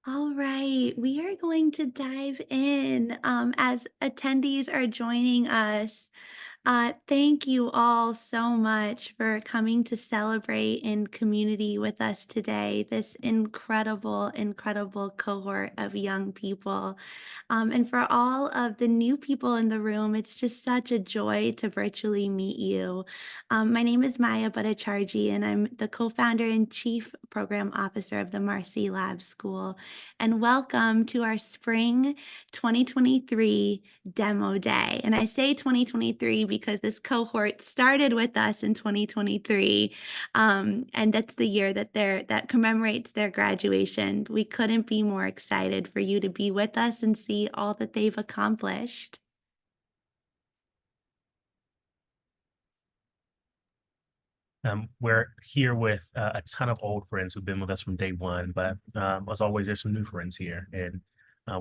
All right, we are going to dive in as attendees are joining us. Thank you all so much for coming to celebrate in community with us today, this incredible, incredible cohort of young people. And for all of the new people in the room, it's just such a joy to virtually meet you. My name is Maya Bhattacharjee, and I'm the co founder and chief program officer of the Marcy Lab School. And welcome to our spring 2023 demo day. And I say 2023 because this cohort started with us in 2023. And that's the year that commemorates their graduation. We couldn't be more excited for you to be with us and see all that they've accomplished. We're here with a ton of old friends who've been with us from day one, but as always, there's some new friends here. And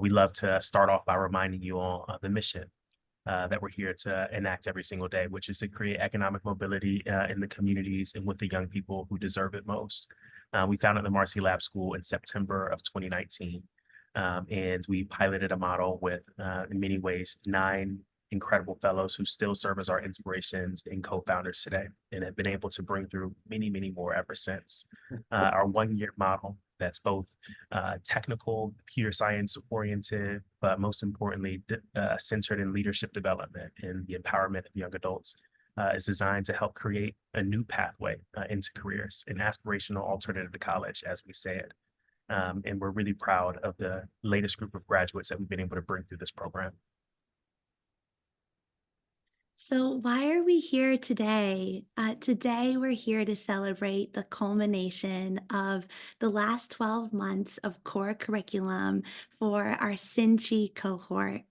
we love to start off by reminding you all of the mission that we're here to enact every single day, which is to create economic mobility in the communities and with the young people who deserve it most. We founded the Marcy Lab School in September of 2019, and we piloted a model with, in many ways, 9 incredible fellows who still serve as our inspirations and co-founders today, and have been able to bring through many, many more ever since. Our 1 year model that's both technical, computer science oriented, but most importantly, centered in leadership development and the empowerment of young adults, is designed to help create a new pathway into careers, an aspirational alternative to college, as we say it. And we're really proud of the latest group of graduates that we've been able to bring through this program. So, why are we here today? Today, we're here to celebrate the culmination of the last 12 months of core curriculum for our Sinchi cohort.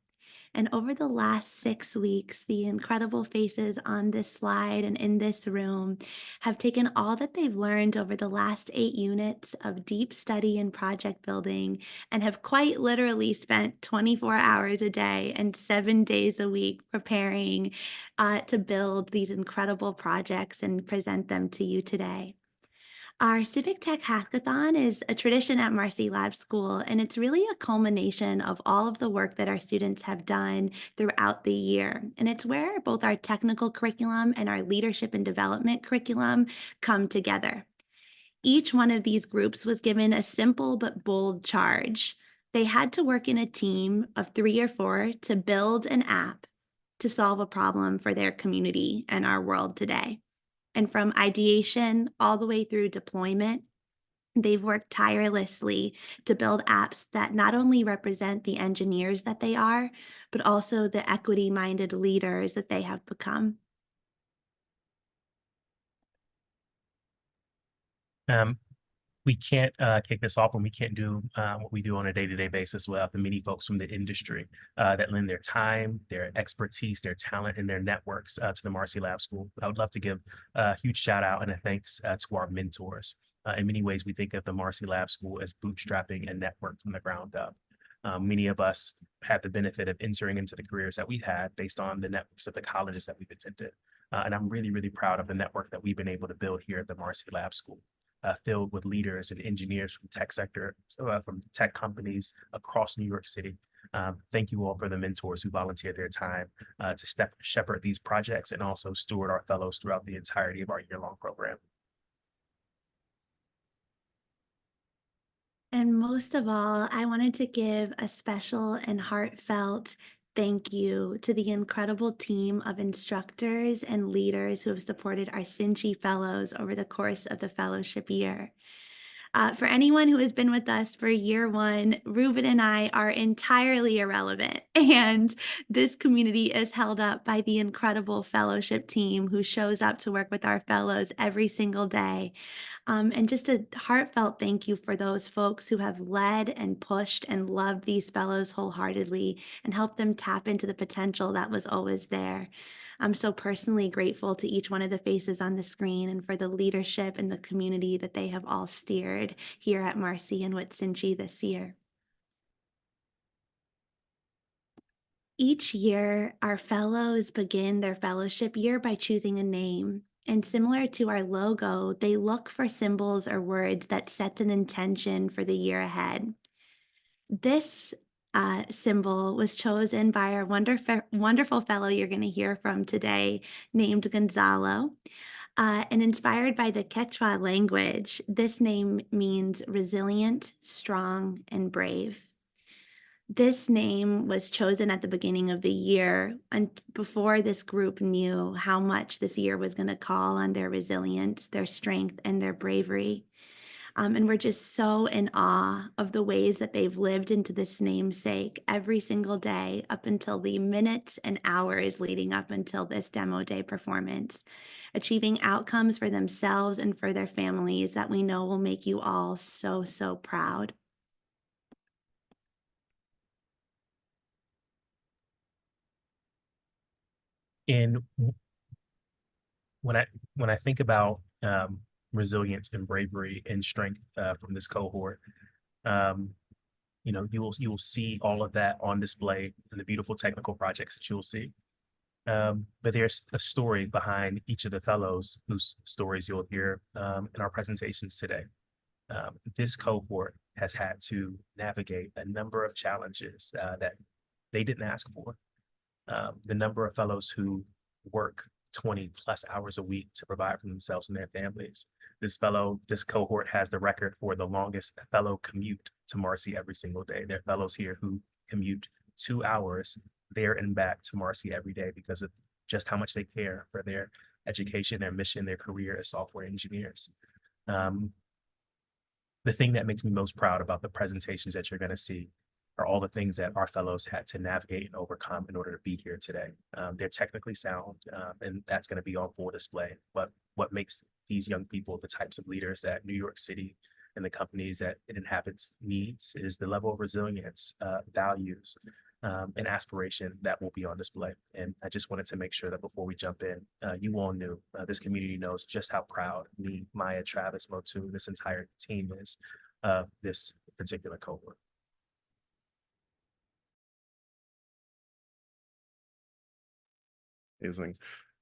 And over the last 6 weeks, the incredible faces on this slide and in this room have taken all that they've learned over the last 8 units of deep study and project building and have quite literally spent 24 hours a day and 7 days a week preparing to build these incredible projects and present them to you today. Our Civic Tech Hackathon is a tradition at Marcy Lab School, and it's really a culmination of all of the work that our students have done throughout the year. And it's where both our technical curriculum and our leadership and development curriculum come together. Each one of these groups was given a simple but bold charge. They had to work in a team of 3 or 4 to build an app to solve a problem for their community and our world today. And from ideation all the way through deployment, they've worked tirelessly to build apps that not only represent the engineers that they are, but also the equity minded leaders that they have become. Um, we can't kick this off, and we can't do what we do on a day-to-day basis without the many folks from the industry that lend their time, their expertise, their talent, and their networks to the Marcy Lab School. I would love to give a huge shout out and a thanks to our mentors. In many ways, we think of the Marcy Lab School as bootstrapping a network from the ground up. Many of us had the benefit of entering into the careers that we've had based on the networks of the colleges that we've attended. And I'm really, really proud of the network that we've been able to build here at the Marcy Lab School, filled with leaders and engineers from tech sector, from tech companies across New York City. Thank you all for the mentors who volunteered their time to shepherd these projects and also steward our fellows throughout the entirety of our year-long program. And most of all, I wanted to give a special and heartfelt thank you to the incredible team of instructors and leaders who have supported our Sinchi Fellows over the course of the fellowship year. For anyone who has been with us for year one, Ruben and I are entirely irrelevant. And this community is held up by the incredible fellowship team who shows up to work with our fellows every single day. And just a heartfelt thank you for those folks who have led and pushed and loved these fellows wholeheartedly and helped them tap into the potential that was always there. I'm so personally grateful to each one of the faces on the screen and for the leadership and the community that they have all steered here at Marcy and with Sinchi this year. Each year, our fellows begin their fellowship year by choosing a name. And similar to our logo, they look for symbols or words that set an intention for the year ahead. This symbol was chosen by our wonderful fellow you're going to hear from today, named Gonzalo. And inspired by the Quechua language, this name means resilient, strong, and brave. This name was chosen at the beginning of the year and before this group knew how much this year was going to call on their resilience, their strength, and their bravery. And we're just so in awe of the ways that they've lived into this namesake every single day up until the minutes and hours leading up until this demo day performance, achieving outcomes for themselves and for their families that we know will make you all so, so proud. And when I when I think about resilience and bravery and strength from this cohort, um, you will see all of that on display in the beautiful technical projects that you'll see. But there's a story behind each of the fellows whose stories you'll hear in our presentations today. This cohort has had to navigate a number of challenges that they didn't ask for. The number of fellows who work 20 plus hours a week to provide for themselves and their families. This cohort has the record for the longest fellow commute to Marcy every single day. There are fellows here who commute 2 hours there and back to Marcy every day because of just how much they care for their education, their mission, their career as software engineers. Um, the thing that makes me most proud about the presentations that you're going to see are all the things that our fellows had to navigate and overcome in order to be here today. They're technically sound, and that's going to be on full display. But what makes these young people the types of leaders that New York City and the companies that it inhabits needs is the level of resilience, values, and aspiration that will be on display. And I just wanted to make sure that before we jump in, you all knew, this community knows just how proud me, Maya, Travis, Motu, this entire team is of this particular cohort. Amazing.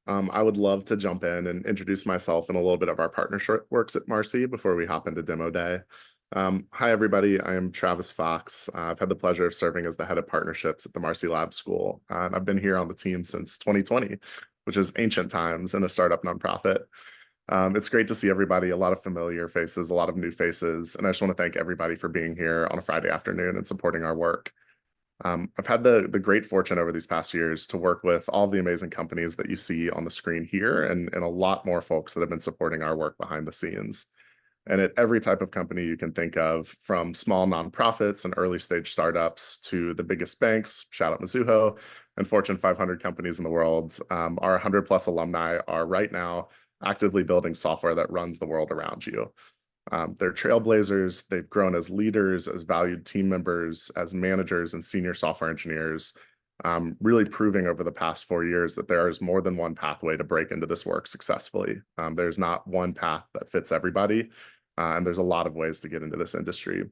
I would love to jump in and introduce myself and a little bit of our partnership works at Marcy before we hop into demo day. Hi, everybody. I am Travis Fox. I've had the pleasure of serving as the head of partnerships at the Marcy Lab School, and I've been here on the team since 2020, which is ancient times in a startup nonprofit. It's great to see everybody, a lot of familiar faces, a lot of new faces, and I just want to thank everybody for being here on a Friday afternoon and supporting our work. I've had the great fortune over these past years to work with all the amazing companies that you see on the screen here and a lot more folks that have been supporting our work behind the scenes. And at every type of company you can think of, from small nonprofits and early stage startups to the biggest banks, shout out Mizuho, and Fortune 500 companies in the world, our 100 plus alumni are right now actively building software that runs the world around you. They're trailblazers. They've grown as leaders, as valued team members, as managers and senior software engineers, really proving over the past 4 years that there is more than one pathway to break into this work successfully. There's not one path that fits everybody, and there's a lot of ways to get into this industry.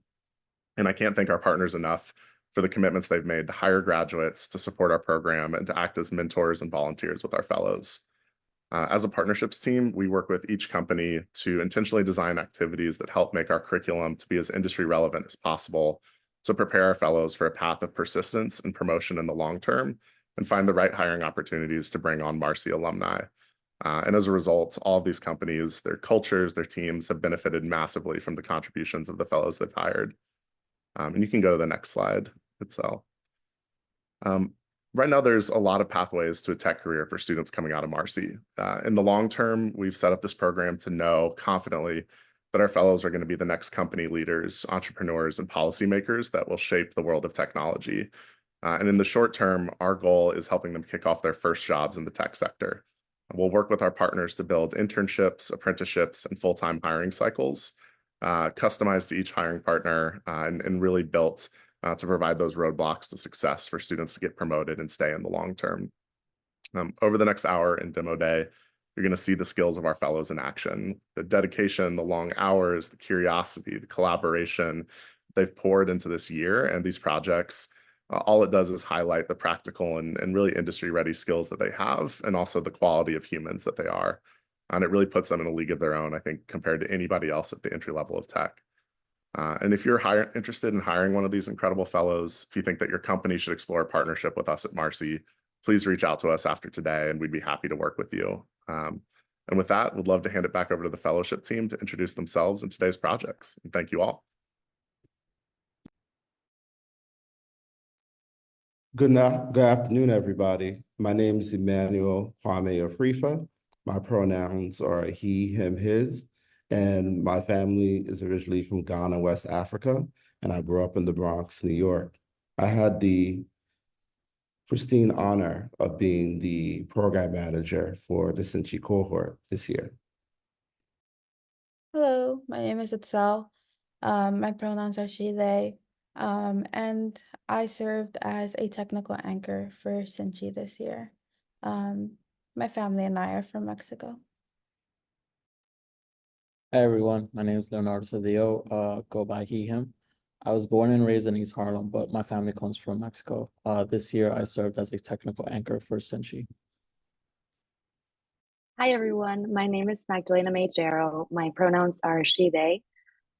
And I can't thank our partners enough for the commitments they've made to hire graduates, to support our program, and to act as mentors and volunteers with our fellows. As a partnerships team, we work with each company to intentionally design activities that help make our curriculum to be as industry relevant as possible, to prepare our fellows for a path of persistence and promotion in the long term, and find the right hiring opportunities to bring on Marcy alumni. And as a result, all of these companies, their cultures, their teams have benefited massively from the contributions of the fellows they've hired. And you can go to the next slide itself. Right now, there's a lot of pathways to a tech career for students coming out of Marcy. In the long term, we've set up this program to know confidently that our fellows are going to be the next company leaders, entrepreneurs, and policymakers that will shape the world of technology. And in the short term, our goal is helping them kick off their first jobs in the tech sector. We'll work with our partners to build internships, apprenticeships, and full-time hiring cycles, customized to each hiring partner, and really built to provide those roadblocks to success for students to get promoted and stay in the long term. Over the next hour in demo day, you're going to see the skills of our fellows in action, the dedication, the long hours, the curiosity, the collaboration they've poured into this year and these projects. All it does is highlight the practical and really industry ready skills that they have, and also the quality of humans that they are. And it really puts them in a league of their own, I think, compared to anybody else at the entry level of tech. And if you're interested in hiring one of these incredible fellows, if you think that your company should explore a partnership with us at Marcy, please reach out to us after today and we'd be happy to work with you. And with that, we'd love to hand it back over to the fellowship team to introduce themselves and today's projects. And thank you all. Good afternoon, everybody. My name is Emmanuel Kwame Afrifa. My pronouns are he, him, his, and my family is originally from Ghana, West Africa, and I grew up in the Bronx, New York. I had the pristine honor of being the program manager for the Sinchi cohort this year. Hello, my name is Itzel. My pronouns are she, they, and I served as a technical anchor for Sinchi this year. My family and I are from Mexico. Hi everyone, my name is Leonardo Cedillo, go by he, him. I was born and raised in East Harlem, but my family comes from Mexico. This year I served as a technical anchor for Sinchi. Hi everyone, my name is Magdalena Majero. My pronouns are she, they.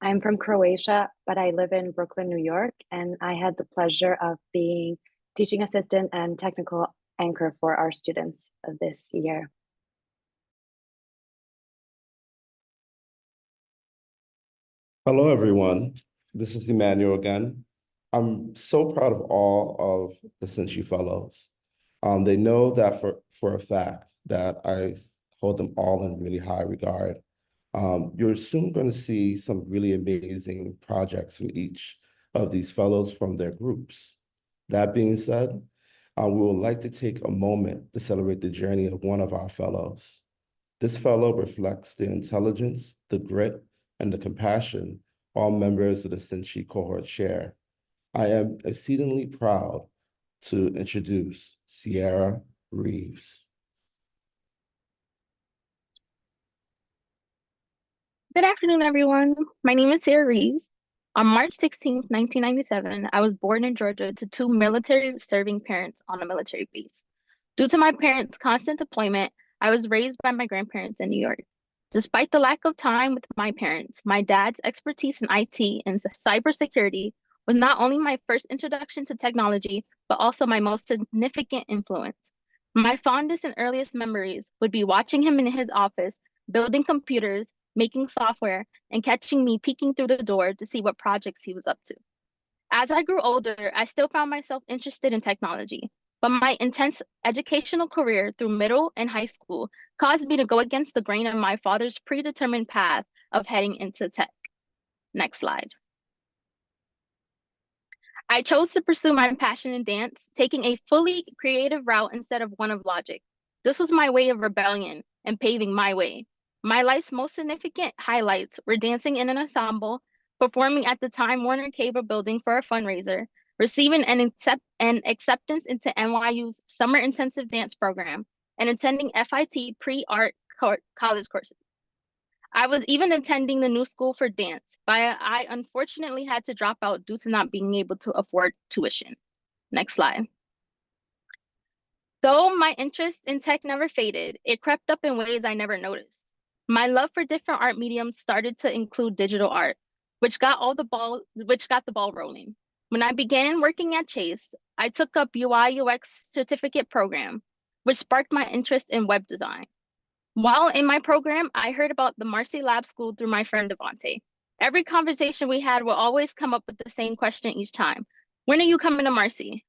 I'm from Croatia, but I live in Brooklyn, New York, and I had the pleasure of being teaching assistant and technical anchor for our students this year. Hello, everyone. This is Emmanuel again. I'm so proud of all of the Sinchi Fellows. They know that for a fact that I hold them all in really high regard. You're soon going to see some really amazing projects from each of these fellows from their groups. That being said, we would like to take a moment to celebrate the journey of one of our fellows. This fellow reflects the intelligence, the grit, and the compassion all members of the Sinchi cohort share. I am exceedingly proud to introduce Sierra Reeves. Good afternoon, everyone. My name is Sarah Reeves. On March 16th, 1997, I was born in Georgia to two military-serving parents on a military base. Due to my parents' constant deployment, I was raised by my grandparents in New York. Despite the lack of time with my parents, my dad's expertise in IT and cybersecurity was not only my first introduction to technology, but also my most significant influence. My fondest and earliest memories would be watching him in his office, building computers, making software, and catching me peeking through the door to see what projects he was up to. As I grew older, I still found myself interested in technology, but my intense educational career through middle and high school caused me to go against the grain of my father's predetermined path of heading into tech. Next slide. I chose to pursue my passion in dance, taking a fully creative route instead of one of logic. This was my way of rebellion and paving my way. My life's most significant highlights were dancing in an ensemble, performing at the Time Warner Cable building for a fundraiser, receiving an acceptance into NYU's Summer Intensive Dance Program, and attending FIT pre-art college courses. I was even attending the New School for Dance, but I unfortunately had to drop out due to not being able to afford tuition. Next slide. Though my interest in tech never faded, it crept up in ways I never noticed. My love for different art mediums started to include digital art, which got the ball rolling. When I began working at Chase, I took up UI UX certificate program, which sparked my interest in web design. While in my program, I heard about the Marcy Lab School through my friend Devontae. Every conversation we had will always come up with the same question each time. When are you coming to Marcy?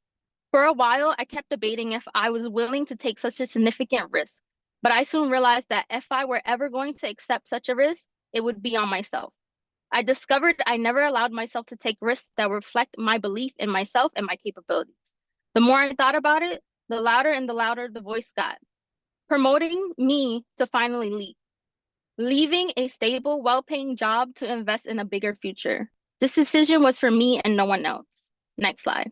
For a while, I kept debating if I was willing to take such a significant risk, but I soon realized that if I were ever going to accept such a risk, it would be on myself. I discovered I never allowed myself to take risks that reflect my belief in myself and my capabilities. The more I thought about it, the louder and the louder the voice got, promoting me to finally leave, leaving a stable, well-paying job to invest in a bigger future. This decision was for me and no one else. Next slide.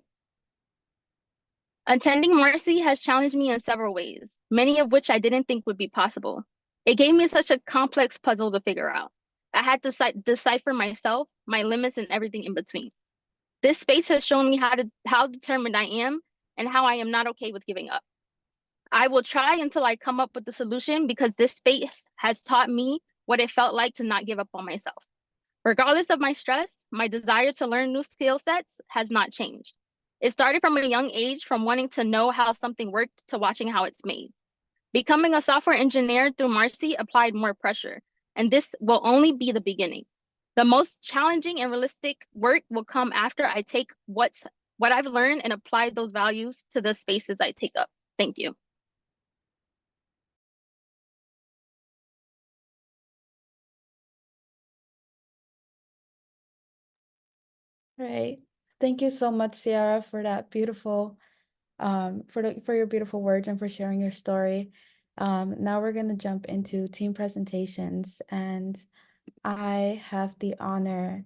Attending Marcy has challenged me in several ways, many of which I didn't think would be possible. It gave me such a complex puzzle to figure out. I had to decipher myself, my limits, and everything in between. This space has shown me how determined I am and how I am not okay with giving up. I will try until I come up with the solution because this space has taught me what it felt like to not give up on myself. Regardless of my stress, my desire to learn new skill sets has not changed. It started from a young age, from wanting to know how something worked to watching how it's made. Becoming a software engineer through Marcy applied more pressure, and this will only be the beginning. The most challenging and realistic work will come after I take what I've learned and apply those values to the spaces I take up. Thank you. Right. Thank you so much, Ciara, for that beautiful, for your beautiful words and for sharing your story. Now we're gonna jump into team presentations, and I have the honor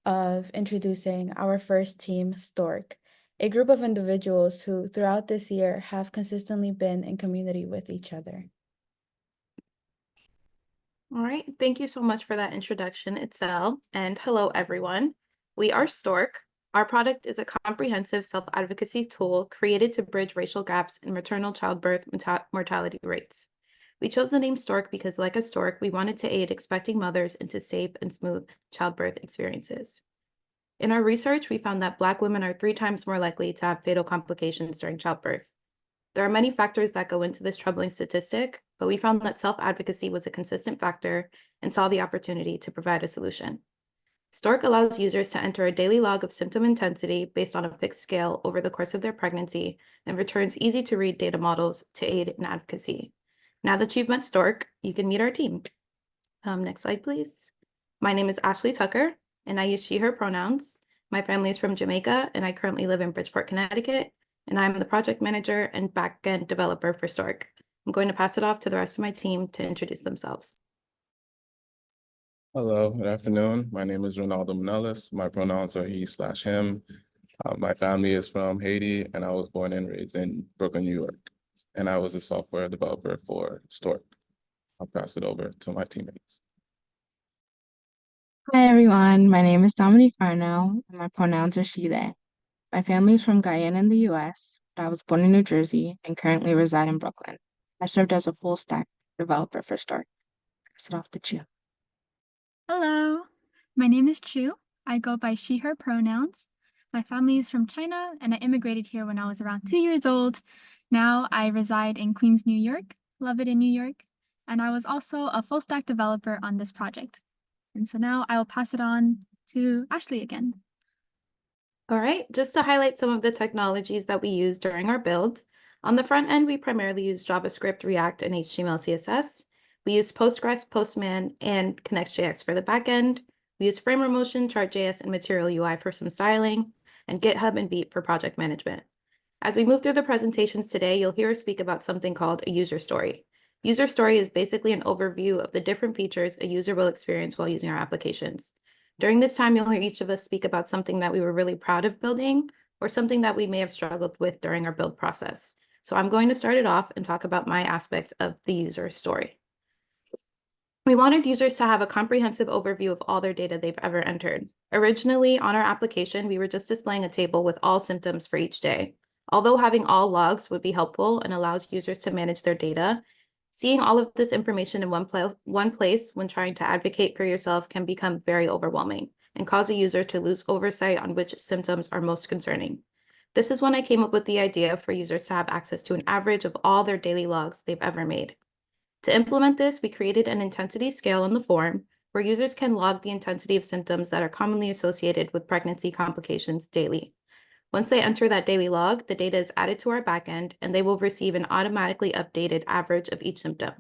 of introducing our first team, Stork, a group of individuals who throughout this year have consistently been in community with each other. All right, thank you so much for that introduction, Itzel, and hello everyone. We are Stork. Our product is a comprehensive self-advocacy tool created to bridge racial gaps in maternal childbirth mortality rates. We chose the name Stork because, like a stork, we wanted to aid expecting mothers into safe and smooth childbirth experiences. In our research, we found that Black women are 3 times more likely to have fatal complications during childbirth. There are many factors that go into this troubling statistic, but we found that self-advocacy was a consistent factor and saw the opportunity to provide a solution. Stork allows users to enter a daily log of symptom intensity based on a fixed scale over the course of their pregnancy and returns easy-to-read data models to aid in advocacy. Now that you've met Stork, you can meet our team. Next slide, please. My name is Ashley Tucker, and I use she, her pronouns. My family is from Jamaica, and I currently live in Bridgeport, Connecticut, and I'm the project manager and backend developer for Stork. I'm going to pass it off to the rest of my team to introduce themselves. Hello, good afternoon. My name is Ronaldo Manelis. My pronouns are he/him. My family is from Haiti, and I was born and raised in Brooklyn, New York. And I was a software developer for Stork. I'll pass it over to my teammates. Hi everyone, my name is Dominique Arno, and my pronouns are she, they. My family is from Guyana in the US, but I was born in New Jersey and currently reside in Brooklyn. I served as a full stack developer for Stork. Pass it off to Chu. Hello, my name is Chu. I go by she, her pronouns. My family is from China, and I immigrated here when I was around 2 years old. Now I reside in Queens, New York, love it in New York, and I was also a full stack developer on this project. And so now I will pass it on to Ashley again. All right, just to highlight some of the technologies that we use during our build. On the front end, we primarily use JavaScript, React, and HTML, CSS. We use Postgres, Postman, and Connect.js for the backend. We use Framermotion, Chart.js, and Material UI for some styling, and GitHub and Beat for project management. As we move through the presentations today, you'll hear us speak about something called a user story. User story is basically an overview of the different features a user will experience while using our applications. During this time, you'll hear each of us speak about something that we were really proud of building or something that we may have struggled with during our build process. So I'm going to start it off and talk about my aspect of the user story. We wanted users to have a comprehensive overview of all their data they've ever entered. Originally, on our application, we were just displaying a table with all symptoms for each day. Although having all logs would be helpful and allows users to manage their data, seeing all of this information in one place when trying to advocate for yourself can become very overwhelming and cause a user to lose oversight on which symptoms are most concerning. This is when I came up with the idea for users to have access to an average of all their daily logs they've ever made. To implement this, we created an intensity scale in the form where users can log the intensity of symptoms that are commonly associated with pregnancy complications daily. Once they enter that daily log, the data is added to our backend, and they will receive an automatically updated average of each symptom.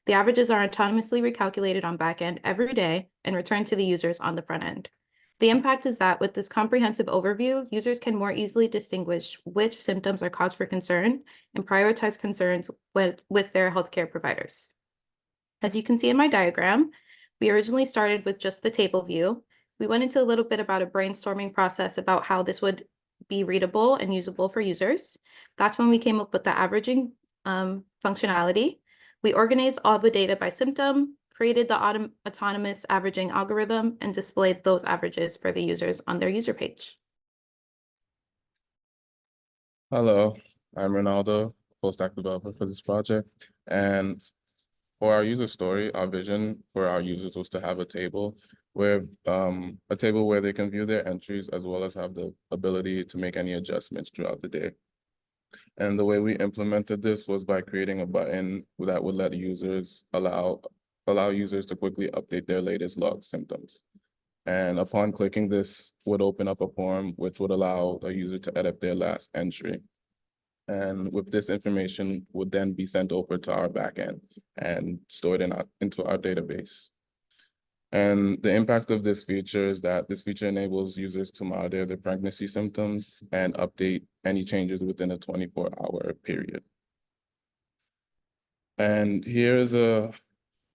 The averages are autonomously recalculated on backend every day and returned to the users on the front end. The impact is that with this comprehensive overview, users can more easily distinguish which symptoms are cause for concern and prioritize concerns with their healthcare providers. As you can see in my diagram, we originally started with just the table view. We went into a little bit about a brainstorming process about how this would be readable and usable for users. That's when we came up with the averaging functionality. We organized all the data by symptom, created the autonomous averaging algorithm, and displayed those averages for the users on their user page. Hello, I'm Ronaldo, full stack developer for this project. And for our user story, our vision for our users was to have a table where a table where they can view their entries as well as have the ability to make any adjustments throughout the day. And the way we implemented this was by creating a button that would let users allow users to quickly update their latest log symptoms. And upon clicking this would open up a form which would allow a user to edit their last entry. And with this information would then be sent over to our backend and stored into our database. And the impact of this feature is that this feature enables users to monitor their pregnancy symptoms and update any changes within a 24-hour period. And here is a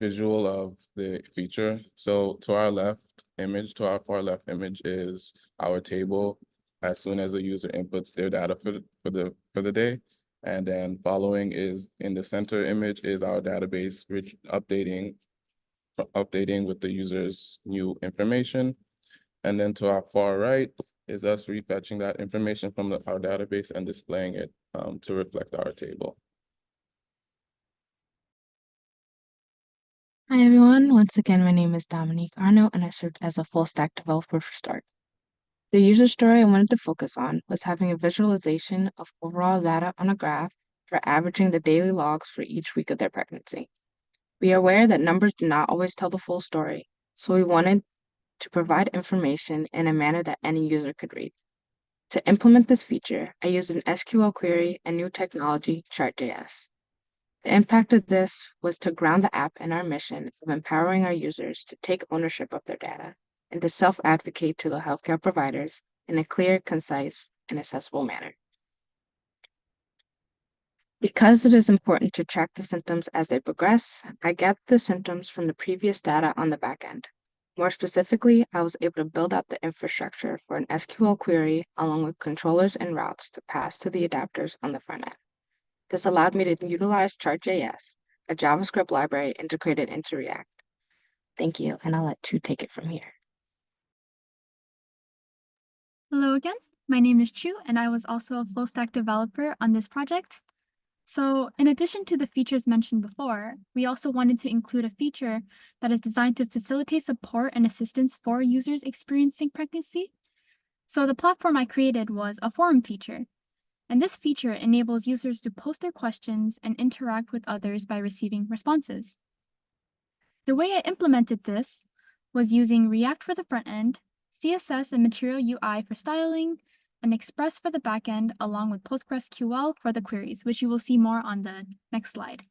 visual of the feature. So to our far left image is our table as soon as a user inputs their data for the day. And then following is in the center image is our database, which updating with the user's new information. And then to our far right is us refetching that information from our database and displaying it to reflect our table. Hi everyone, once again my name is Dominique Arno and I served as a full stack developer for Start. The user story I wanted to focus on was having a visualization of overall data on a graph for averaging the daily logs for each week of their pregnancy. We are aware that numbers do not always tell the full story, so we wanted to provide information in a manner that any user could read. To implement this feature, I used an SQL query and new technology, Chart.js. The impact of this was to ground the app in our mission of empowering our users to take ownership of their data and to self-advocate to the healthcare providers in a clear, concise, and accessible manner. Because it is important to track the symptoms as they progress, I gathered the symptoms from the previous data on the back end. More specifically, I was able to build out the infrastructure for an SQL query along with controllers and routes to pass to the adapters on the front end. This allowed me to utilize Chart.js, a JavaScript library integrated into React. Thank you, and I'll let Chu take it from here. Hello again, my name is Chu, and I was also a full stack developer on this project. So in addition to the features mentioned before, we also wanted to include a feature that is designed to facilitate support and assistance for users experiencing pregnancy. So the platform I created was a forum feature. And this feature enables users to post their questions and interact with others by receiving responses. The way I implemented this was using React for the front end, CSS and Material UI for styling, and Express for the backend, along with PostgreSQL for the queries, which you will see more on the next slide.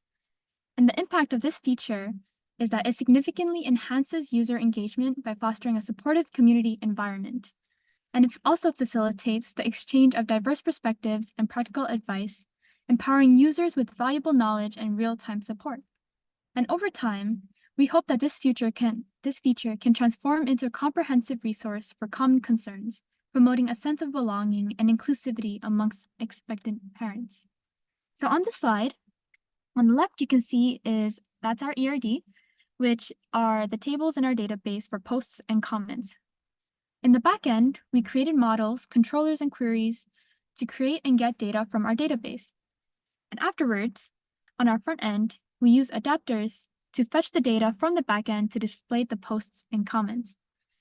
And the impact of this feature is that it significantly enhances user engagement by fostering a supportive community environment. And it also facilitates the exchange of diverse perspectives and practical advice, empowering users with valuable knowledge and real-time support. And over time, we hope that this feature can transform into a comprehensive resource for common concerns, promoting a sense of belonging and inclusivity amongst expectant parents. So on the slide, on the left, you can see that's our ERD, which are the tables in our database for posts and comments. In the back end, we created models, controllers, and queries to create and get data from our database. And afterwards, on our front end, we use adapters to fetch the data from the back end to display the posts and comments.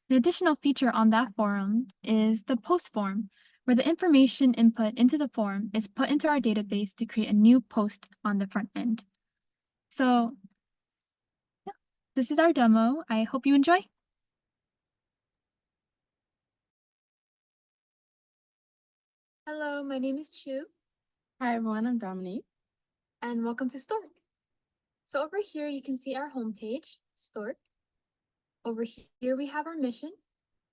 The additional feature on that forum is the post form, where the information input into the form is put into our database to create a new post on the front end. So, yeah, this is our demo. I hope you enjoy. Hello, my name is Chu. Hi everyone, I'm Dominique. And welcome to Stork. So over here, you can see our homepage, Stork. Over here, we have our mission,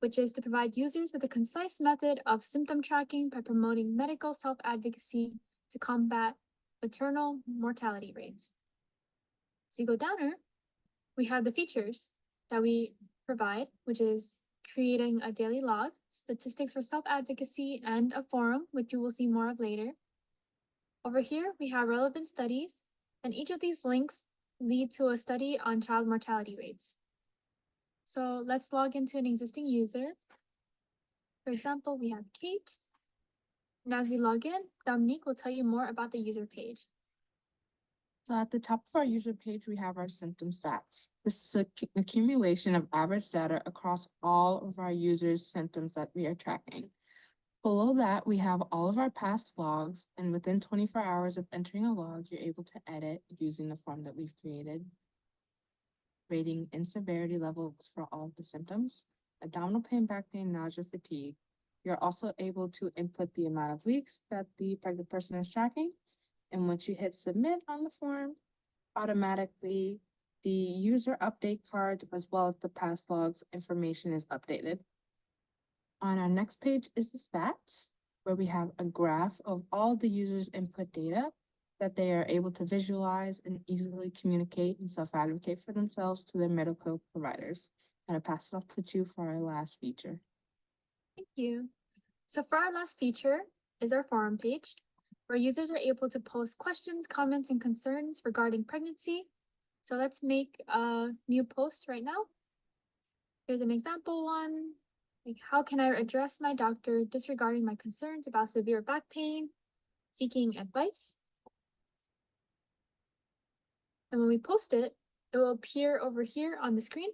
which is to provide users with a concise method of symptom tracking by promoting medical self-advocacy to combat maternal mortality rates. So you go downer, we have the features that we provide, which is creating a daily log, statistics for self-advocacy, and a forum, which you will see more of later. Over here, we have relevant studies, and each of these links lead to a study on child mortality rates. So let's log into an existing user. For example, we have Kate. And as we log in, Dominique will tell you more about the user page. So at the top of our user page, we have our symptom stats. This is an accumulation of average data across all of our users' symptoms that we are tracking. Below that, we have all of our past logs, and within 24 hours of entering a log, you're able to edit using the form that we've created. Rating and severity levels for all of the symptoms, abdominal pain, back pain, nausea, fatigue. You're also able to input the amount of weeks that the pregnant person is tracking. And once you hit submit on the form, automatically the user update card as well as the past logs information is updated. On our next page is the stats, where we have a graph of all the users' input data that they are able to visualize and easily communicate and self-advocate for themselves to their medical providers. And I pass it off to Chu for our last feature. Thank you. So for our last feature is our forum page, where users are able to post questions, comments, and concerns regarding pregnancy. So let's make a new post right now. Here's an example one. Like, how can I address my doctor disregarding my concerns about severe back pain, seeking advice? And when we post it, it will appear over here on the screen.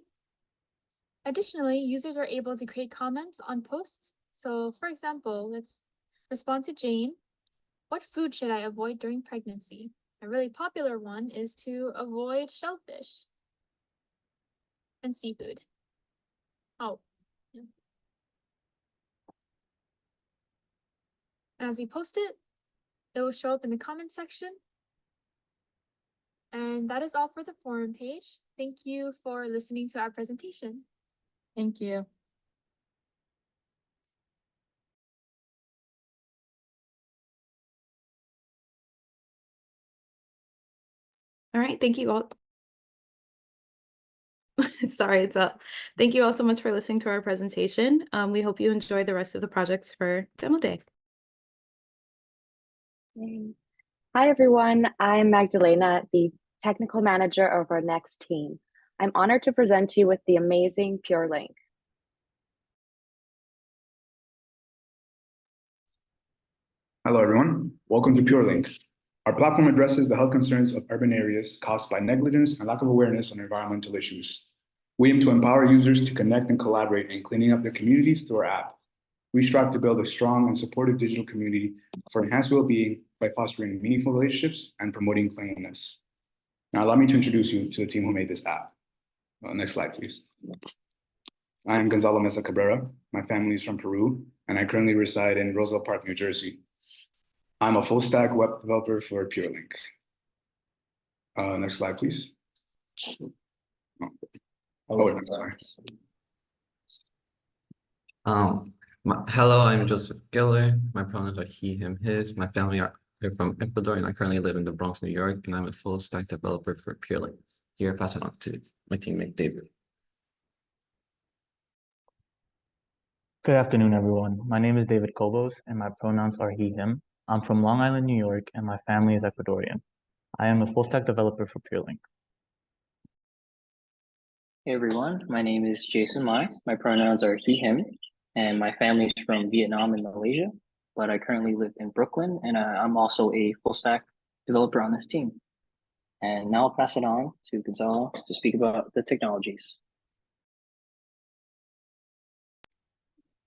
Additionally, users are able to create comments on posts. So for example, let's respond to Jane. What food should I avoid during pregnancy? A really popular one is to avoid shellfish and seafood. Oh, yeah. As we post it, it will show up in the comment section. And that is all for the forum page. Thank you for listening to our presentation. Thank you. All right, thank you all. Sorry, it's up. Thank you all so much for listening to our presentation. We hope you enjoy the rest of the projects for demo day. Hi, everyone. I'm Magdalena, the technical manager of our next team. I'm honored to present to you with the amazing PureLink. Hello, everyone. Welcome to PureLink. Our platform addresses the health concerns of urban areas caused by negligence and lack of awareness on environmental issues. We aim to empower users to connect and collaborate in cleaning up their communities through our app. We strive to build a strong and supportive digital community for enhanced well-being by fostering meaningful relationships and promoting cleanliness. Now, allow me to introduce you to the team who made this app. Next slide, please. I am Gonzalo Mesa Cabrera. My family is from Peru, and I currently reside in Roosevelt Park, New Jersey. I'm a full stack web developer for PureLink. Next slide, please. I'm sorry. Hello, I'm Joseph Giller. My pronouns are he, him, his. My family are from Ecuador, and I currently live in the Bronx, New York, and I'm a full stack developer for PureLink. Here, pass it on to my teammate, David. Good afternoon, everyone. My name is David Cobos, and my pronouns are he, him. I'm from Long Island, New York, and my family is Ecuadorian. I am a full stack developer for PureLink. Hey everyone, my name is Jason Mai. My pronouns are he, him, and my family is from Vietnam and Malaysia, but I currently live in Brooklyn, and I'm also a full stack developer on this team. And now I'll pass it on to Gonzalo to speak about the technologies.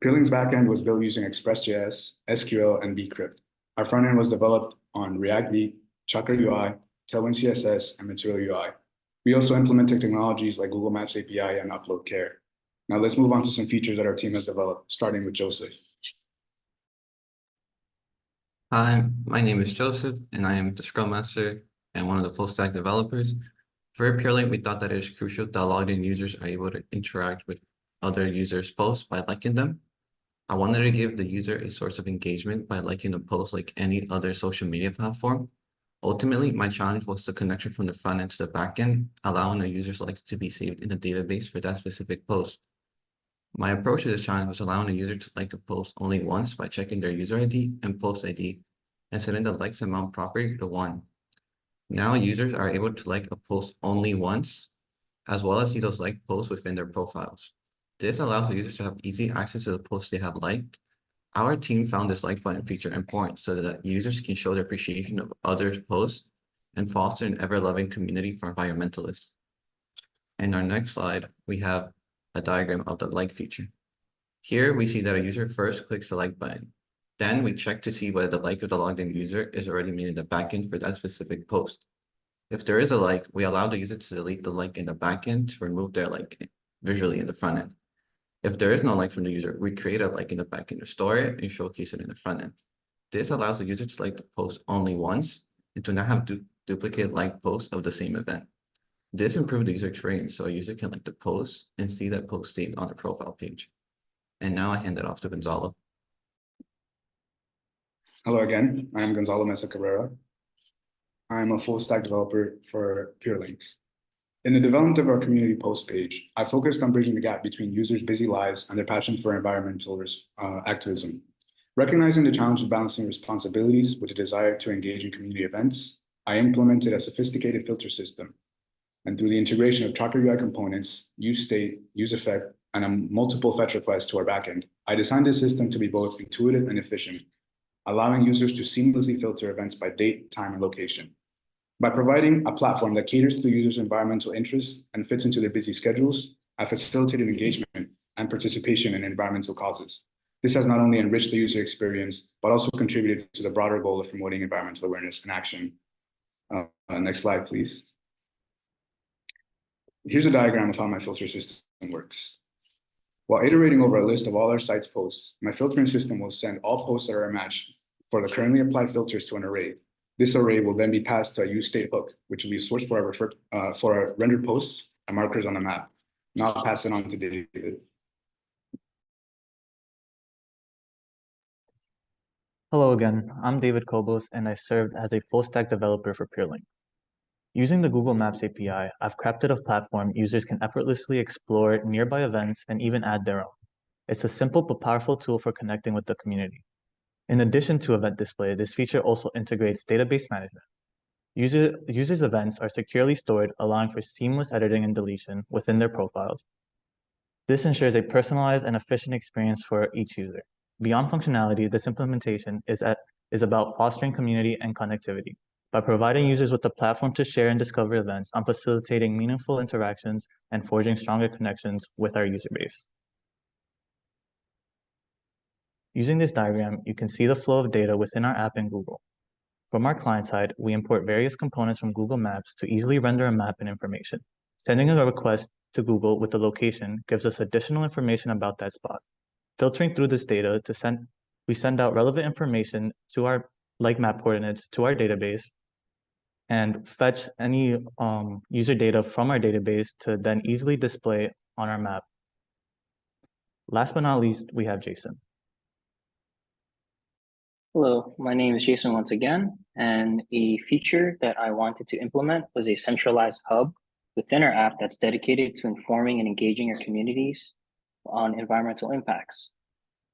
PureLink's backend was built using Express.js, SQL, and Bcrypt. Our frontend was developed on React V, Chakra UI, Tailwind CSS, and Material UI. We also implemented technologies like Google Maps API and Upload Care. Now let's move on to some features that our team has developed, starting with Joseph. Hi, my name is Joseph, and I am the Scrum Master and one of the full stack developers. For PureLink, we thought that it is crucial that logged in users are able to interact with other users' posts by liking them. I wanted to give the user a source of engagement by liking a post like any other social media platform. Ultimately, my challenge was the connection from the front end to the back end, allowing a user's likes to be saved in the database for that specific post. My approach to this challenge was allowing a user to like a post only once by checking their user ID and post ID and setting the likes amount property to 1. Now users are able to like a post only once, as well as see those liked posts within their profiles. This allows the users to have easy access to the posts they have liked. Our team found this like button feature important so that users can show their appreciation of others' posts and foster an ever-loving community for environmentalists. In our next slide, we have a diagram of the like feature. Here we see that a user first clicks the like button. Then we check to see whether the like of the logged in user is already made in the backend for that specific post. If there is a like, we allow the user to delete the like in the backend to remove their like visually in the front end. If there is no like from the user, we create a like in the backend to store it and showcase it in the front end. This allows the user to like the post only once and to not have duplicate like posts of the same event. This improves the user experience so a user can like the post and see that post saved on the profile page. And now I hand it off to Gonzalo. Hello again, I am Gonzalo Mesa Carrera. I am a full stack developer for PureLink. In the development of our community post page, I focused on bridging the gap between users' busy lives and their passion for environmental activism. Recognizing the challenge of balancing responsibilities with a desire to engage in community events, I implemented a sophisticated filter system. And through the integration of Tracker UI components, use state, use effect, and multiple fetch requests to our backend, I designed this system to be both intuitive and efficient, allowing users to seamlessly filter events by date, time, and location. By providing a platform that caters to the user's environmental interests and fits into their busy schedules, I facilitated engagement and participation in environmental causes. This has not only enriched the user experience, but also contributed to the broader goal of promoting environmental awareness and action. Next slide, please. Here's a diagram of how my filter system works. While iterating over a list of all our site's posts, my filtering system will send all posts that are a match for the currently applied filters to an array. This array will then be passed to a use state hook, which will be sourced for our rendered posts and markers on the map. Now I'll pass it on to David. Hello again, I'm David Kobos, and I served as a full-stack developer for PureLink. Using the Google Maps API, I've crafted a platform users can effortlessly explore nearby events and even add their own. It's a simple but powerful tool for connecting with the community. In addition to event display, this feature also integrates database management. Users' events are securely stored, allowing for seamless editing and deletion within their profiles. This ensures a personalized and efficient experience for each user. Beyond functionality, this implementation is about fostering community and connectivity. By providing users with a platform to share and discover events, I'm facilitating meaningful interactions and forging stronger connections with our user base. Using this diagram, you can see the flow of data within our app in Google. From our client side, we import various components from Google Maps to easily render a map and information. Sending a request to Google with the location gives us additional information about that spot. Filtering through this data we send out relevant information to our like map coordinates to our database and fetch any user data from our database to then easily display on our map. Last but not least, we have Jason. Hello, my name is Jason once again, and a feature that I wanted to implement was a centralized hub within our app that's dedicated to informing and engaging our communities on environmental impacts.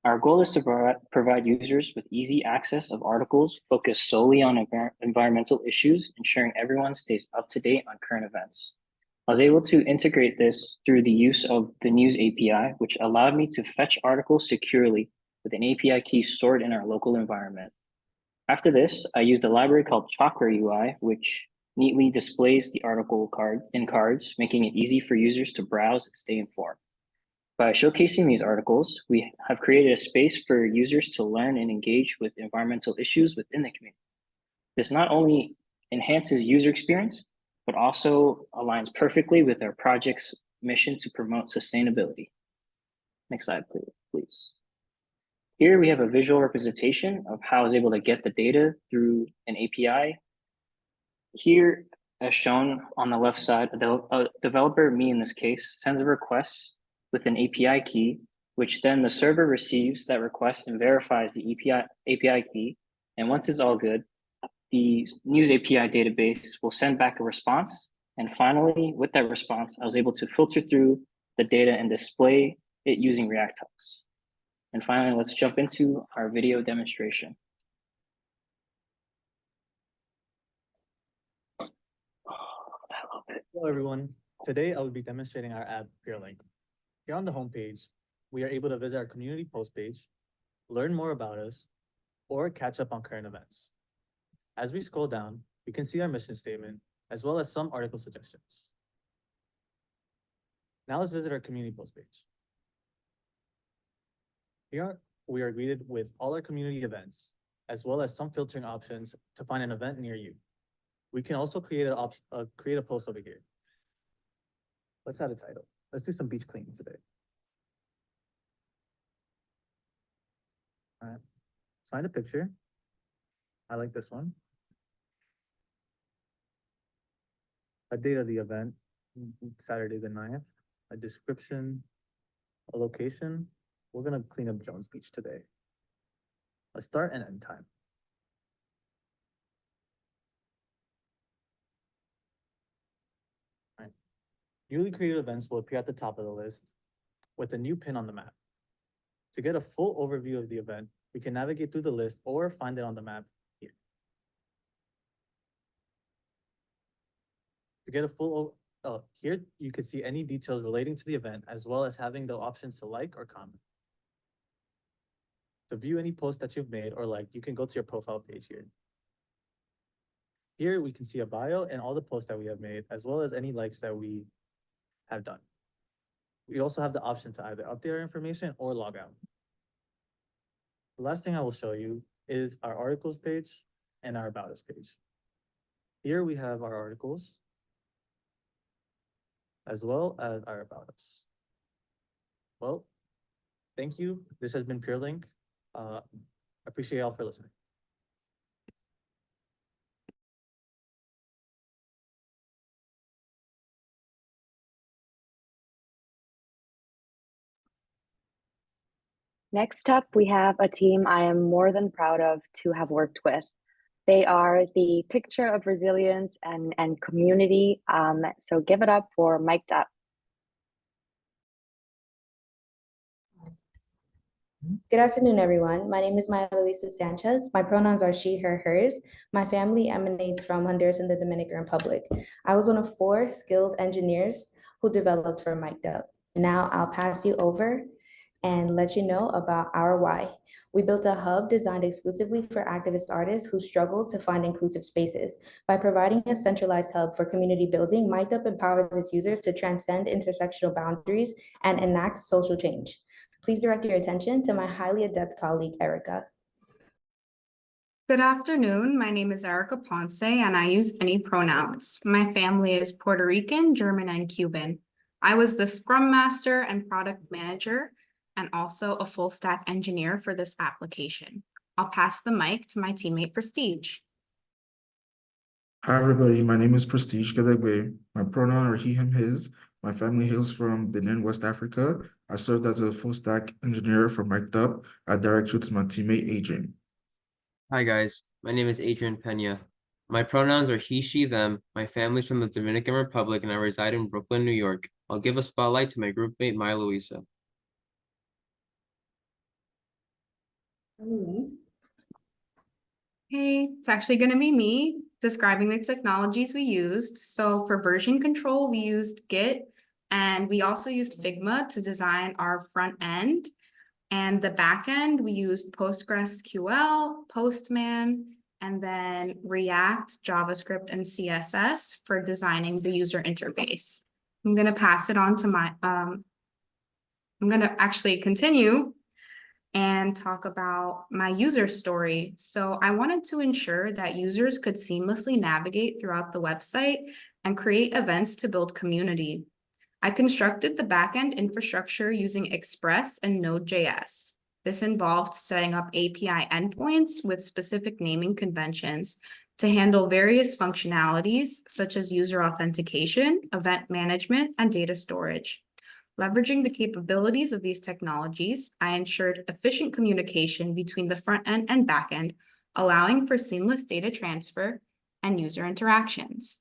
Our goal is to provide users with easy access of articles focused solely on environmental issues, ensuring everyone stays up to date on current events. I was able to integrate this through the use of the News API, which allowed me to fetch articles securely with an API key stored in our local environment. After this, I used a library called Tracker UI, which neatly displays the article in cards, making it easy for users to browse and stay informed. By showcasing these articles, we have created a space for users to learn and engage with environmental issues within the community. This not only enhances user experience, but also aligns perfectly with our project's mission to promote sustainability. Next slide, please. Here we have a visual representation of how I was able to get the data through an API. Here, as shown on the left side, a developer, me in this case, sends a request with an API key, which then the server receives that request and verifies the API key. And once it's all good, the News API database will send back a response. And finally, with that response, I was able to filter through the data and display it using React hooks. And finally, let's jump into our video demonstration. Hello, everyone. Today, I will be demonstrating our app, PureLink. Here on the homepage, we are able to visit our community post page, learn more about us, or catch up on current events. As we scroll down, You can see our mission statement, as well as some article suggestions. Now let's visit our community post page. Here we are greeted with all our community events, as well as some filtering options to find an event near you. We can also create a post over here. Let's add a title. Let's do some beach cleaning today. All right, let's find a picture. I like this one. A date of the event, Saturday the 9th, a description, a location. We're gonna clean up Jones Beach today. A start and end time. All right. Newly created events will appear at the top of the list with a new pin on the map. To get a full overview of the event, we can navigate through the list or find it on the map here. To get a full, here you can see any details relating to the event, as well as having the options to like or comment. To view any post that you've made or liked, you can go to your profile page here. Here we can see a bio and all the posts that we have made, as well as any likes that we have done. We also have the option to either update our information or log out. The last thing I will show you is our articles page and our About Us page. Here we have our articles, as well as our About Us. Well, thank you. This has been PureLink. Appreciate y'all for listening. Next up, we have a team I am more than proud of to have worked with. They are the picture of resilience and community. So give it up for Mic'd Up. Good afternoon, everyone. My name is Maya Luisa Sanchez. My pronouns are she, her, hers. My family emanates from Honduras and the Dominican Republic. I was one of 4 skilled engineers who developed for Mic'd Up. Now I'll pass you over and let you know about our why. We built a hub designed exclusively for activist artists who struggle to find inclusive spaces. By providing a centralized hub for community building, Mic'd Up empowers its users to transcend intersectional boundaries and enact social change. Please direct your attention to my highly adept colleague, Erica. Good afternoon. My name is Erica Ponce, and I use any pronouns. My family is Puerto Rican, German, and Cuban. I was the Scrum Master and Product Manager, and also a full stack engineer for this application. I'll pass the mic to my teammate Prestige. Hi, everybody. My name is Prestige Gadegbe. My pronoun are he, him, his. My family hails from Benin, West Africa. I served as a full stack engineer for Mic'd Up. I direct you to my teammate, Adrian. Hi, guys. My name is Adrian Pena. My pronouns are he, she, them. My family's from the Dominican Republic, and I reside in Brooklyn, New York. I'll give a spotlight to my group mate, Maya Luisa. Hey, it's actually going to be me describing the technologies we used. So for version control, we used Git, and we also used Figma to design our front end. And the back end, we used PostgreSQL, Postman, and then React, JavaScript, and CSS for designing the user interface. I'm going to pass it on to my, I'm going to actually continue and talk about my user story. So I wanted to ensure that users could seamlessly navigate throughout the website and create events to build community. I constructed the backend infrastructure using Express and Node.js. This involved setting up API endpoints with specific naming conventions to handle various functionalities such as user authentication, event management, and data storage. Leveraging the capabilities of these technologies, I ensured efficient communication between the front end and back end, allowing for seamless data transfer and user interactions.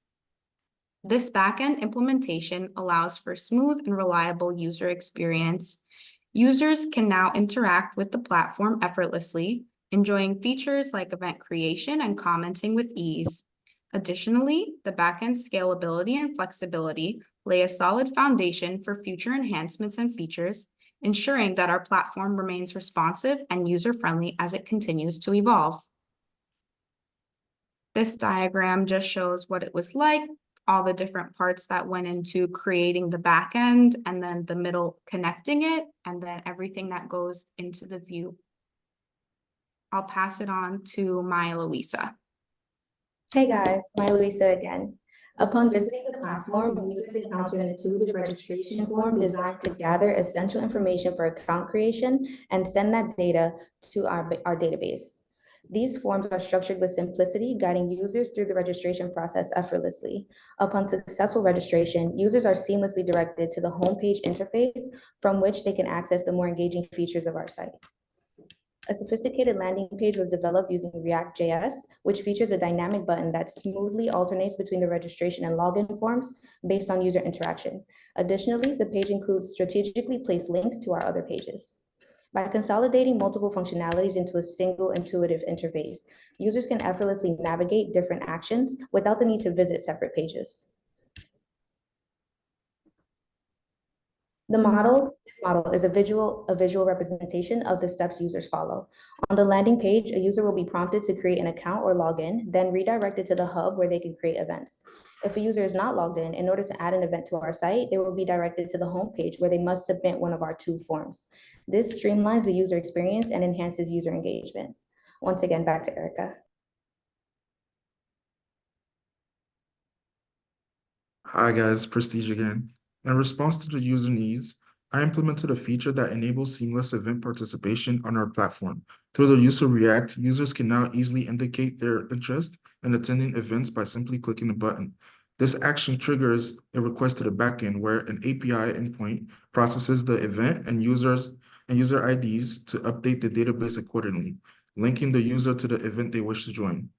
This back-end implementation allows for smooth and reliable user experience. Users can now interact with the platform effortlessly, enjoying features like event creation and commenting with ease. Additionally, the back-end scalability and flexibility lay a solid foundation for future enhancements and features, ensuring that our platform remains responsive and user-friendly as it continues to evolve. This diagram just shows what it was like, all the different parts that went into creating the back end, and then the middle connecting it, and then everything that goes into the view. I'll pass it on to Maya Luisa. Hey guys, Marcy Luisa again. Upon visiting the platform, users encounter an intuitive registration form designed to gather essential information for account creation and send that data to our database. These forms are structured with simplicity, guiding users through the registration process effortlessly. Upon successful registration, users are seamlessly directed to the homepage interface from which they can access the more engaging features of our site. A sophisticated landing page was developed using React.js, which features a dynamic button that smoothly alternates between the registration and login forms based on user interaction. Additionally, the page includes strategically placed links to our other pages. By consolidating multiple functionalities into a single intuitive interface, users can effortlessly navigate different actions without the need to visit separate pages. This model is a visual representation of the steps users follow. On the landing page, a user will be prompted to create an account or login, then redirected to the hub where they can create events. If a user is not logged in order to add an event to our site, they will be directed to the home page where they must submit one of our 2 forms. This streamlines the user experience and enhances user engagement. Once again, back to Erica. Hi guys, Prestige again. In response to the user needs, I implemented a feature that enables seamless event participation on our platform. Through the use of React, users can now easily indicate their interest in attending events by simply clicking a button. This action triggers a request to the backend where an API endpoint processes the event and user IDs to update the database accordingly, linking the user to the event they wish to join.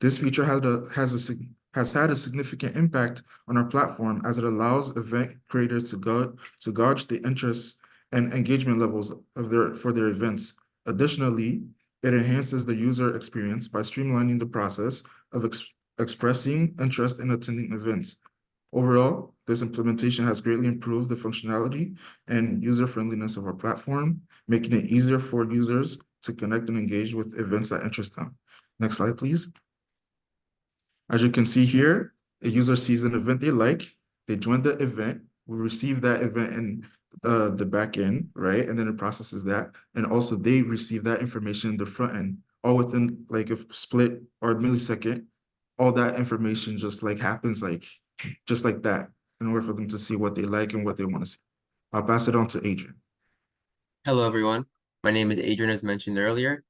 This feature has had a significant impact on our platform as it allows event creators to gauge the interests and engagement levels for their events. Additionally, it enhances the user experience by streamlining the process of expressing interest in attending events. Overall, this implementation has greatly improved the functionality and user friendliness of our platform, making it easier for users to connect and engage with events that interest them. Next slide, please. As you can see here, a user sees an event they like, they join the event, we receive that event in the back end, right? And then it processes that. And also they receive that information in the front end, all within like a split or a millisecond. All that information just like happens just like that in order for them to see what they like and what they want to see. I'll pass it on to Adrian. Hello, everyone. My name is Adrian, as mentioned earlier.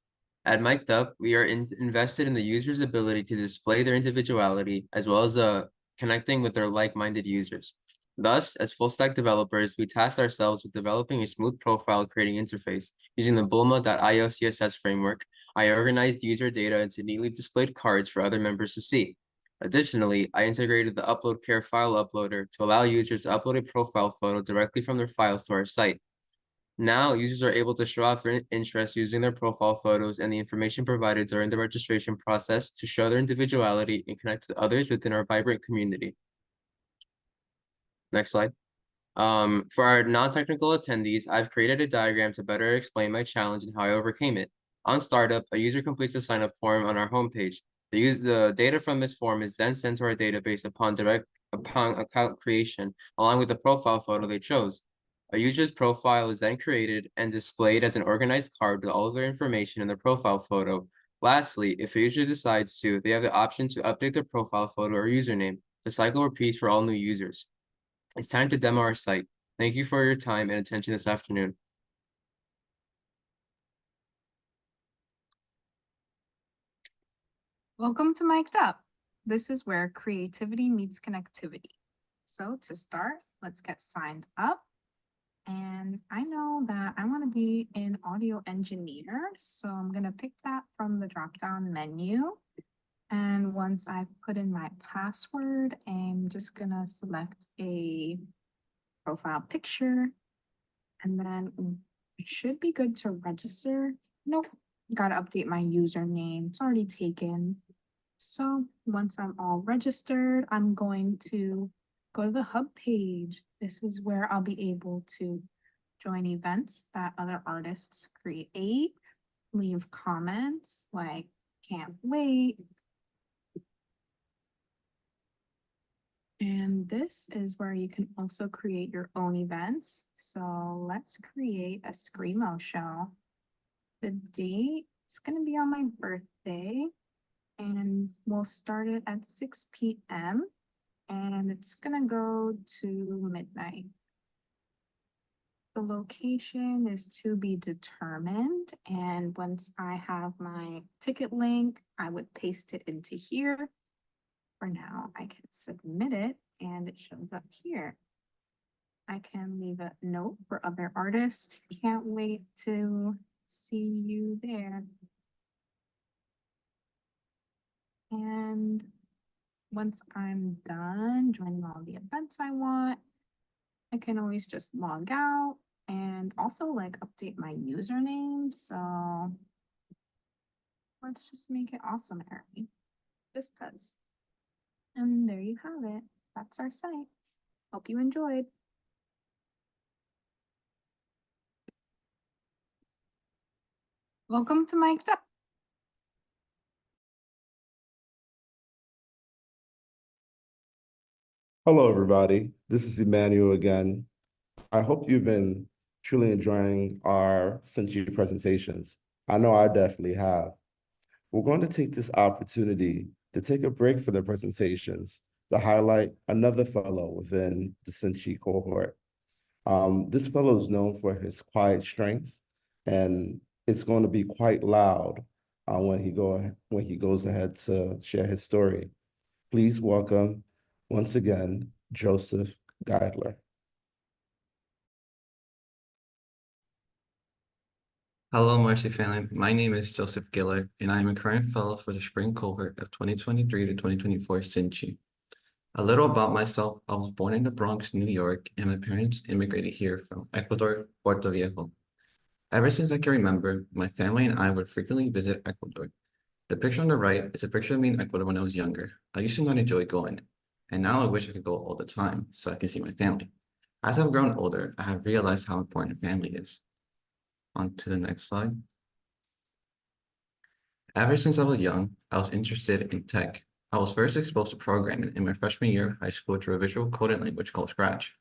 At Mic'd Up, we are invested in the user's ability to display their individuality as well as connecting with their like-minded users. Thus, as full-stack developers, we tasked ourselves with developing a smooth profile creating interface. Using the Bulma.io CSS framework, I organized user data into neatly displayed cards for other members to see. Additionally, I integrated the upload care file uploader to allow users to upload a profile photo directly from their files to our site. Now, users are able to show off their interest using their profile photos and the information provided during the registration process to show their individuality and connect with others within our vibrant community. Next slide. For our non-technical attendees, I've created a diagram to better explain my challenge and how I overcame it. On startup, a user completes a sign-up form on our homepage. The data from this form is then sent to our database upon account creation, along with the profile photo they chose. A user's profile is then created and displayed as an organized card with all of their information in their profile photo. Lastly, if a user decides to, they have the option to update their profile photo or username. The cycle repeats for all new users. It's time to demo our site. Thank you for your time and attention this afternoon. Welcome to Mic'd Up. This is where creativity meets connectivity. So to start, let's get signed up. And I know that I want to be an audio engineer, so I'm going to pick that from the drop-down menu. And once I've put in my password, I'm just going to select a profile picture. And then it should be good to register. Nope, got to update my username. It's already taken. So once I'm all registered, I'm going to go to the hub page. This is where I'll be able to join events that other artists create, leave comments like can't wait, And this is where you can also create your own events. So let's create a Screamo show. The date is going to be on my birthday, and we'll start it at 6 p.m. and it's going to go to midnight. The location is to be determined, and once I have my ticket link, I would paste it into here. For now, I can submit it and it shows up here. I can leave a note for other artists. Can't wait to see you there. And once I'm done joining all the events I want, I can always just log out and also like update my username. So let's just make it awesome, Harry. Just cause. And there you have it. That's our site. Hope you enjoyed. Welcome to Mic'd Up. Hello, everybody. This is Emmanuel again. I hope you've been truly enjoying our Century presentations. I know I definitely have. We're going to take this opportunity to take a break from the presentations to highlight another fellow within the Century cohort. This fellow is known for his quiet strengths, and it's going to be quite loud when he goes ahead to share his story. Please welcome, once again, Joseph Geidler. Hello, Marcy family. My name is Joseph Giller, and I am a current fellow for the spring cohort of 2023 to 2024 Cinchi. A little about myself: I was born in the Bronx, New York, and my parents immigrated here from Ecuador, Puerto Viejo. Ever since I can remember, my family and I would frequently visit Ecuador. The picture on the right is a picture of me in Ecuador when I was younger. I used to not enjoy going, and now I wish I could go all the time so I can see my family. As I've grown older, I have realized how important family is. On to the next slide. Ever since I was young, I was interested in tech. I was first exposed to programming in my freshman year of high school through a visual coding language called Scratch.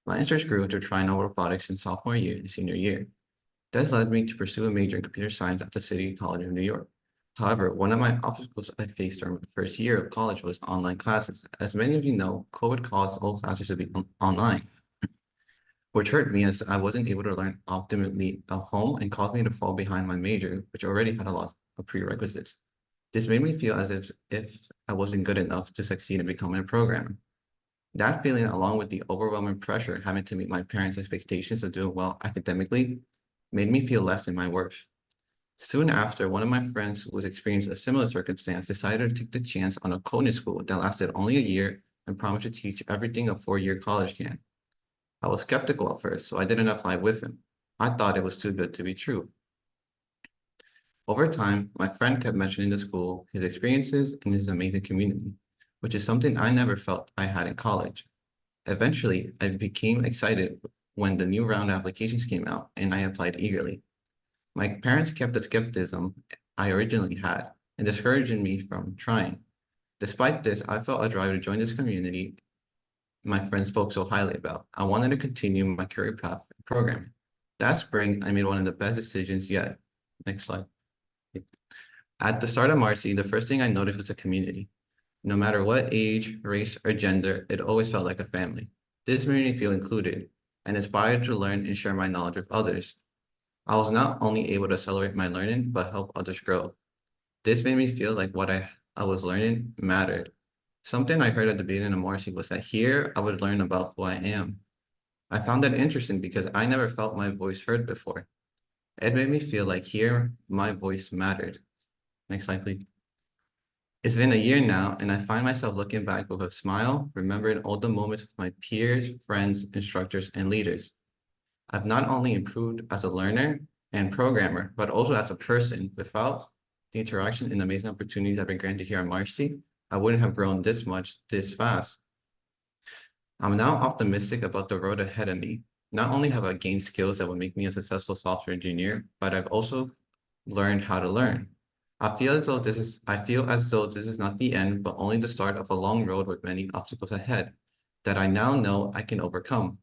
My interest grew to trying out robotics in sophomore year and senior year. This led me to pursue a major in computer science at the City College of New York. However, one of my obstacles I faced during my first year of college was online classes. As many of you know, COVID caused all classes to be online, which hurt me as I wasn't able to learn optimally at home and caused me to fall behind my major, which already had a lot of prerequisites. This made me feel as if I wasn't good enough to succeed in becoming a programmer. That feeling, along with the overwhelming pressure having to meet my parents' expectations of doing well academically, made me feel less than my worth. Soon after, one of my friends who was experiencing a similar circumstance decided to take the chance on a coding school that lasted only a year and promised to teach everything a four-year college can. I was skeptical at first, so I didn't apply with him. I thought it was too good to be true. Over time, my friend kept mentioning the school, his experiences, and his amazing community, which is something I never felt I had in college. Eventually, I became excited when the new round of applications came out, and I applied eagerly. My parents kept the skepticism I originally had and discouraging me from trying. Despite this, I felt a drive to join this community my friends spoke so highly about. I wanted to continue my career path in programming. That spring, I made one of the best decisions yet. Next slide. At the start of Marcy, the first thing I noticed was a community. No matter what age, race, or gender, it always felt like a family. This made me feel included and inspired to learn and share my knowledge with others. I was not only able to celebrate my learning, but help others grow. This made me feel like what I was learning mattered. Something I heard at the beginning of Marcy was that here I would learn about who I am. I found that interesting because I never felt my voice heard before. It made me feel like here my voice mattered. Next slide, please. It's been a year now, and I find myself looking back with a smile, remembering all the moments with my peers, friends, instructors, and leaders. I've not only improved as a learner and programmer, but also as a person. Without the interaction and amazing opportunities I've been granted here at Marcy, I wouldn't have grown this much, this fast. I'm now optimistic about the road ahead of me. Not only have I gained skills that will make me a successful software engineer, but I've also learned how to learn. I feel as though this is not the end, but only the start of a long road with many obstacles ahead. that I now know I can overcome.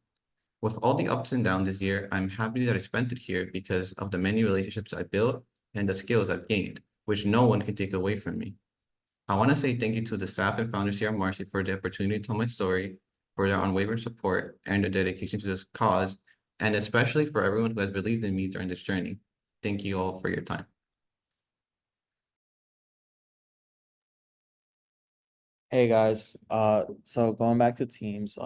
With all the ups and downs this year, I'm happy that I spent it here because of the many relationships I built and the skills I've gained, which no one can take away from me. I want to say thank you to the staff and founders here at Marcy for the opportunity to tell my story, for their unwavering support and their dedication to this cause, and especially for everyone who has believed in me during this journey. Thank you all for your time. Hey guys, so going back to teams,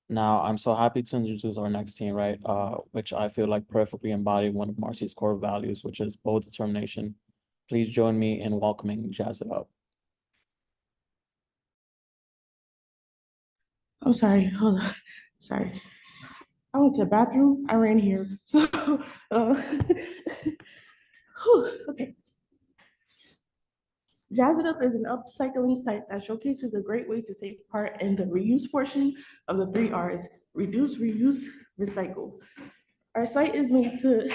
now I'm so happy to introduce our next team, right? Which I feel like perfectly embody one of Marcy's core values, which is bold determination. Please join me in welcoming Jazz It Up. I'm sorry, hold on. Sorry. I went to the bathroom. I ran here. So, okay. Jazz It Up is an upcycling site that showcases a great way to take part in the reuse portion of the 3 Rs: reduce, reuse, recycle. Our site is made to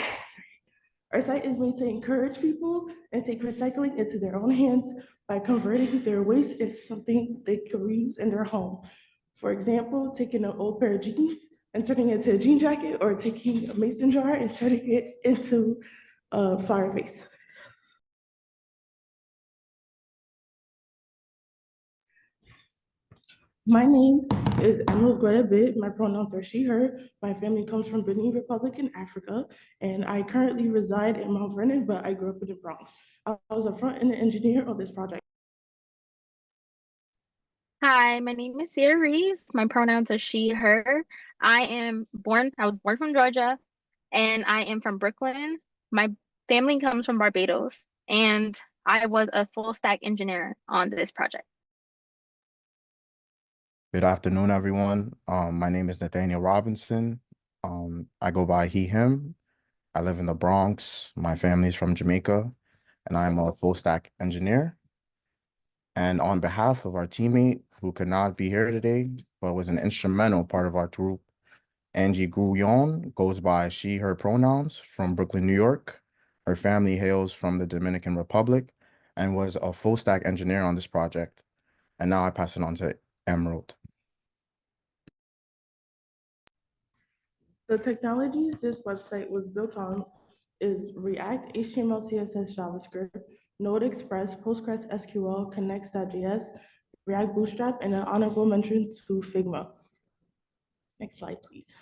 encourage people and take recycling into their own hands by converting their waste into something they could reuse in their home. For example, taking an old pair of jeans and turning it into a jean jacket, or taking a mason jar and turning it into a flower vase. My name is Emerald Greta Bit. My pronouns are she, her. My family comes from Benin Republic in Africa, and I currently reside in Mount Vernon, but I grew up in the Bronx. I was a front-end engineer on this project. Hi, my name is Sierra Reeves. My pronouns are she, her. I was born from Georgia, and I am from Brooklyn. My family comes from Barbados, and I was a full stack engineer on this project. Good afternoon, everyone. My name is Nathaniel Robinson. I go by he, him. I live in the Bronx. My family's from Jamaica, and I'm a full stack engineer. And on behalf of our teammate who could not be here today, but was an instrumental part of our group, Angie Gouillon goes by she, her pronouns, from Brooklyn, New York. Her family hails from the Dominican Republic and was a full stack engineer on this project. And now I pass it on to Emerald. The technologies this website was built on is React, HTML, CSS, JavaScript, Node Express, Postgres SQL, Connects.js, React Bootstrap, and an honorable mention to Figma. Next slide, please.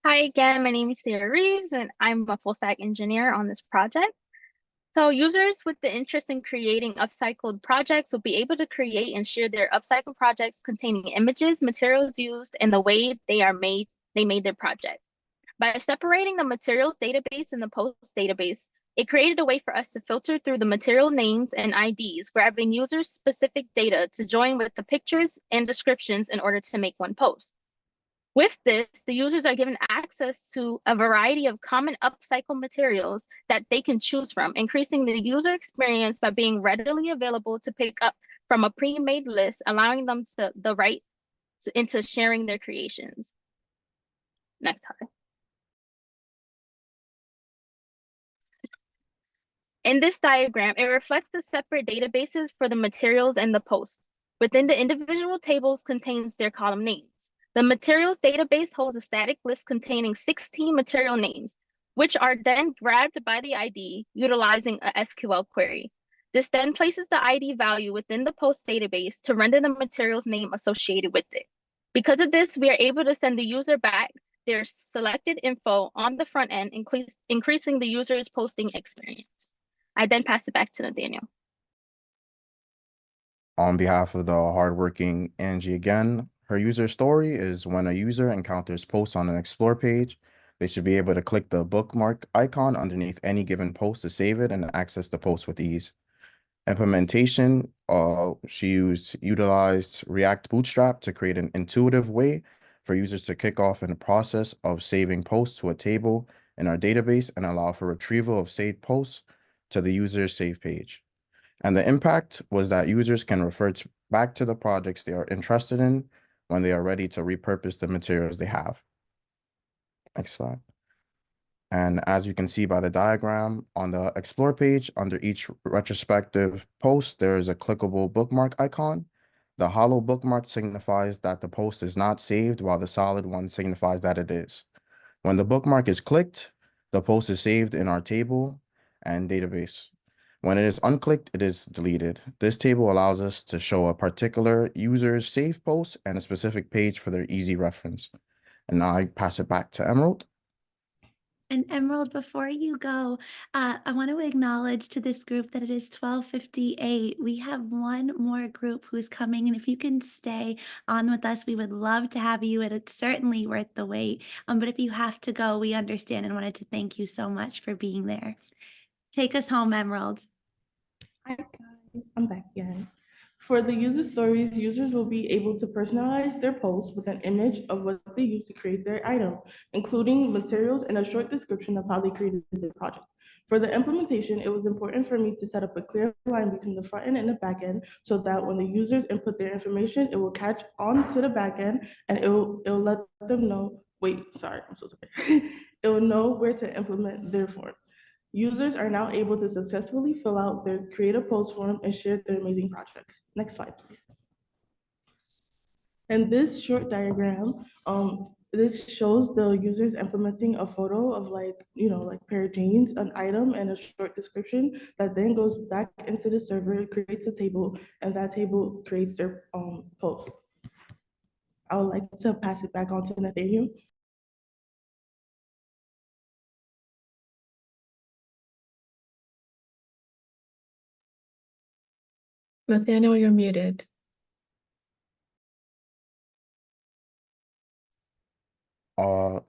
Hi again, my name is Sierra Reeves, and I'm a full stack engineer on this project. So users with the interest in creating upcycled projects will be able to create and share their upcycled projects containing images, materials used, and the way they made their project. By separating the materials database and the post database, it created a way for us to filter through the material names and IDs, grabbing user-specific data to join with the pictures and descriptions in order to make one post. With this, the users are given access to a variety of common upcycle materials that they can choose from, increasing the user experience by being readily available to pick up from a pre-made list, allowing them the right into sharing their creations. Next slide. In this diagram, it reflects the separate databases for the materials and the posts. Within the individual tables contains their column names. The materials database holds a static list containing 16 material names, which are then grabbed by the ID utilizing a SQL query. This then places the ID value within the post database to render the material's name associated with it. Because of this, we are able to send the user back their selected info on the front end, increasing the user's posting experience. I then pass it back to Nathaniel. On behalf of the hardworking Angie again, her user story is when a user encounters posts on an Explore page, they should be able to click the bookmark icon underneath any given post to save it and access the post with ease. Implementation, she utilized React Bootstrap to create an intuitive way for users to kick off in the process of saving posts to a table in our database and allow for retrieval of saved posts to the user's save page. And the impact was that users can refer back to the projects they are interested in when they are ready to repurpose the materials they have. Next slide. And as you can see by the diagram on the Explore page, under each retrospective post, there is a clickable bookmark icon. The hollow bookmark signifies that the post is not saved, while the solid one signifies that it is. When the bookmark is clicked, the post is saved in our table and database. When it is unclicked, it is deleted. This table allows us to show a particular user's saved post and a specific page for their easy reference. And now I pass it back to Emerald. And Emerald, before you go, I want to acknowledge to this group that it is 12:58. We have one more group who's coming, and if you can stay on with us, we would love to have you, and it's certainly worth the wait. But if you have to go, we understand and wanted to thank you so much for being there. Take us home, Emerald. Hi guys, I'm back again. For the user stories, users will be able to personalize their posts with an image of what they used to create their item, including materials and a short description of how they created their project. For the implementation, it was important for me to set up a clear line between the front end and the back end so that when the users input their information, it will catch on to the back end and it'll let them know, wait, sorry, I'm so sorry. It will know where to implement their form. Users are now able to successfully fill out their creative post form and share their amazing projects. Next slide, please. And this short diagram, this shows the users implementing a photo of like pair of jeans, an item, and a short description that then goes back into the server, creates a table, and that table creates their post. I would like to pass it back on to Nathaniel. Nathaniel, you're muted.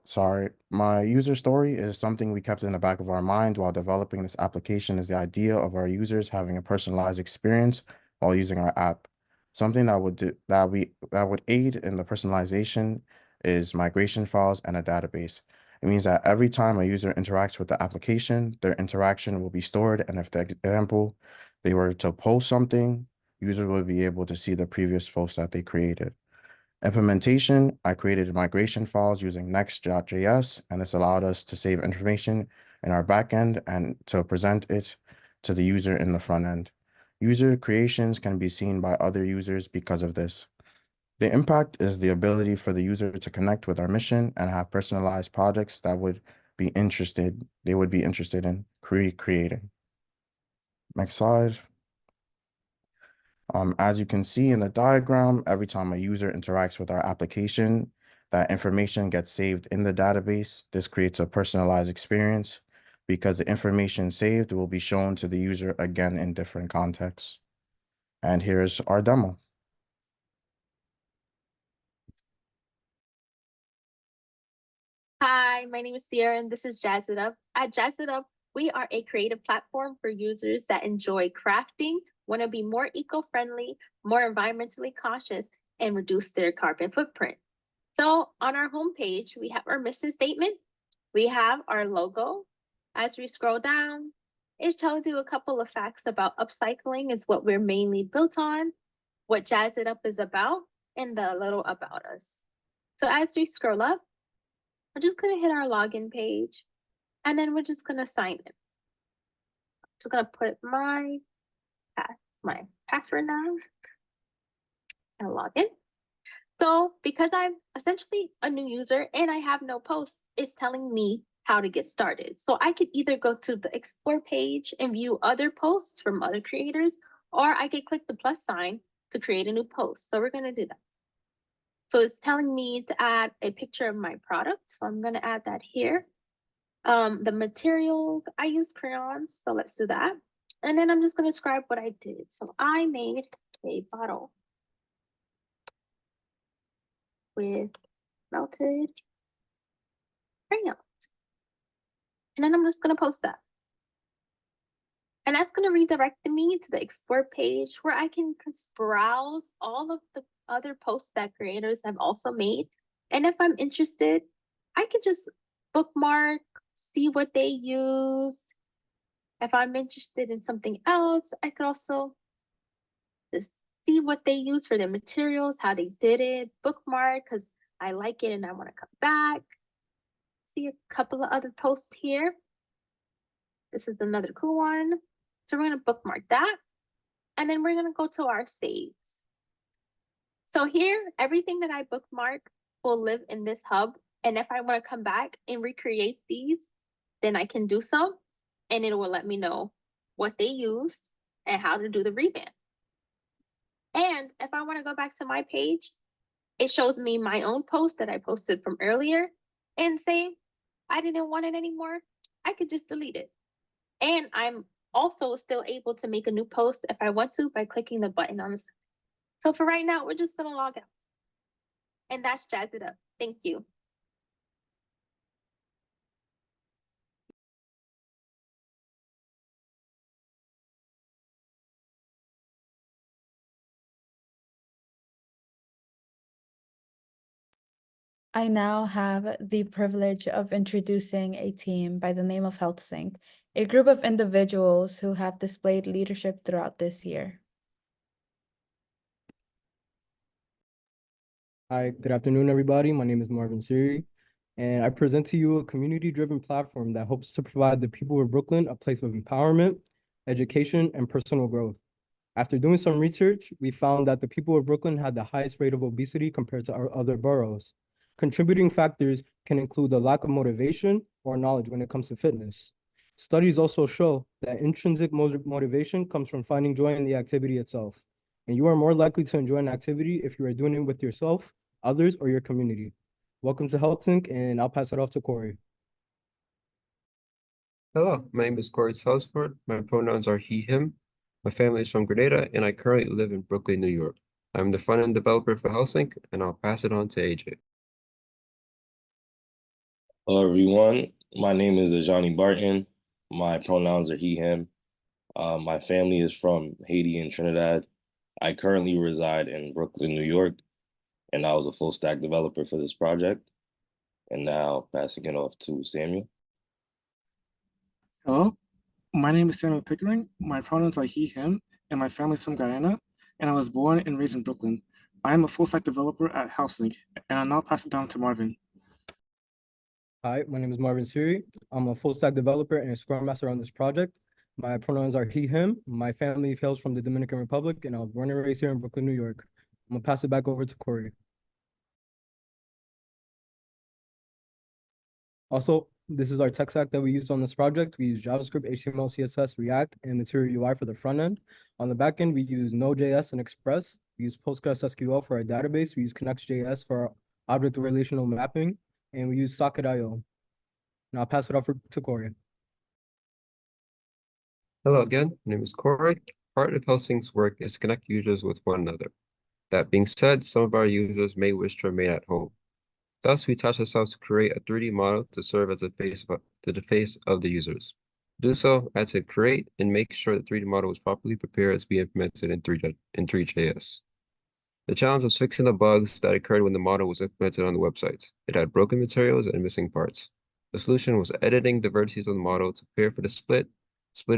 Sorry. My user story is something we kept in the back of our mind while developing this application is the idea of our users having a personalized experience while using our app. Something that would aid in the personalization is migration files and a database. It means that every time a user interacts with the application, their interaction will be stored, and if, for example, they were to post something, users would be able to see the previous post that they created. Implementation, I created migration files using next.js, and this allowed us to save information in our backend and to present it to the user in the front end. User creations can be seen by other users because of this. The impact is the ability for the user to connect with our mission and have personalized projects that they would be interested in creating. Next slide. As you can see in the diagram, every time a user interacts with our application, that information gets saved in the database. This creates a personalized experience because the information saved will be shown to the user again in different contexts. And here's our demo. Hi, my name is Sierra and this is Jazz It Up. At Jazz It Up, we are a creative platform for users that enjoy crafting, want to be more eco-friendly, more environmentally cautious, and reduce their carbon footprint. So on our homepage, we have our mission statement, we have our logo. As we scroll down, it tells you a couple of facts about upcycling is what we're mainly built on, what Jazz It Up is about, and a little about us. So as we scroll up, we're just gonna hit our login page, and then we're just gonna sign in. I'm just gonna put my password now and log in. So because I'm essentially a new user and I have no posts, it's telling me how to get started. So I could either go to the explore page and view other posts from other creators, or I could click the plus sign to create a new post. So we're gonna do that. So it's telling me to add a picture of my product. So I'm gonna add that here. The materials, I use crayons, so let's do that. And then I'm just gonna describe what I did. So I made a bottle with melted crayons. And then I'm just gonna post that. And that's gonna redirect me to the explore page where I can browse all of the other posts that creators have also made. And if I'm interested, I could just bookmark, see what they used. If I'm interested in something else, I could also just see what they use for their materials, how they did it, bookmark, because I like it and I want to come back. See a couple of other posts here. This is another cool one. So we're going to bookmark that. And then we're going to go to our saves. So here, everything that I bookmark will live in this hub. And if I want to come back and recreate these, then I can do so. And it will let me know what they used and how to do the revamp. And if I want to go back to my page, it shows me my own post that I posted from earlier and say, I didn't want it anymore. I could just delete it. And I'm also still able to make a new post if I want to by clicking the button on the side. So for right now, we're just going to log out. And that's Jazz It Up. Thank you. I now have the privilege of introducing a team by the name of HealthSync, a group of individuals who have displayed leadership throughout this year. Hi, good afternoon, everybody. My name is Marvin Siri, and I present to you a community-driven platform that hopes to provide the people of Brooklyn a place of empowerment, education, and personal growth. After doing some research, we found that the people of Brooklyn had the highest rate of obesity compared to our other boroughs. Contributing factors can include the lack of motivation or knowledge when it comes to fitness. Studies also show that intrinsic motivation comes from finding joy in the activity itself. And you are more likely to enjoy an activity if you are doing it with yourself, others, or your community. Welcome to HealthSync, and I'll pass it off to Corey. Hello, my name is Corey Salsford. My pronouns are he, him. My family is from Grenada, and I currently live in Brooklyn, New York. I'm the front-end developer for HealthSync, and I'll pass it on to AJ. Hello, everyone. My name is Ajani Barton. My pronouns are he, him. My family is from Haiti and Trinidad. I currently reside in Brooklyn, New York, and I was a full stack developer for this project. And now passing it off to Samuel. Hello, my name is Samuel Pickering. My pronouns are he, him, and my family's from Guyana, and I was born and raised in Brooklyn. I am a full stack developer at HealthSync, and I'll now pass it down to Marvin. Hi, my name is Marvin Siri. I'm a full stack developer and a Scrum Master on this project. My pronouns are he, him. My family hails from the Dominican Republic, and I was born and raised here in Brooklyn, New York. I'm gonna pass it back over to Corey. Also, this is our tech stack that we used on this project. We use JavaScript, HTML, CSS, React, and Material UI for the front end. On the back end, we use Node.js and Express. We use PostgreSQL for our database. We use Connect.js for our object relational mapping, and we use Socket.io. Now I'll pass it off to Corey. Hello again, my name is Corey. Part of HealthSync's work is to connect users with one another. That being said, some of our users may wish to remain at home. Thus, we tasked ourselves to create a 3D model to serve as the face of the users. To do so, I had to create and make sure the 3D model was properly prepared to be implemented in 3.js. The challenge was fixing the bugs that occurred when the model was implemented on the website. It had broken materials and missing parts. The solution was editing the vertices of the model to prepare for the split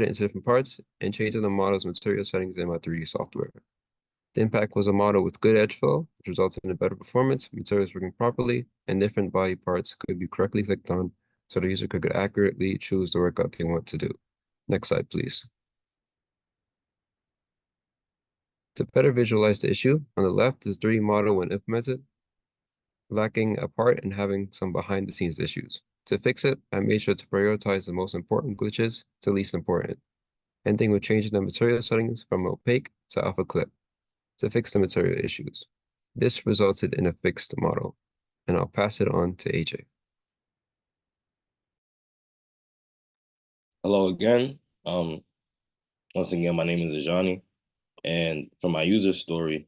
it into different parts, and changing the model's material settings in my 3D software. The impact was a model with good edge flow, which resulted in a better performance, materials working properly, and different body parts could be correctly clicked on so the user could accurately choose the workout they want to do. Next slide, please. To better visualize the issue, on the left is 3D model when implemented, lacking a part and having some behind-the-scenes issues. To fix it, I made sure to prioritize the most important glitches to least important, ending with changing the material settings from opaque to alpha clip to fix the material issues. This resulted in a fixed model, and I'll pass it on to AJ. Hello again. Once again, my name is Ajani, and for my user story,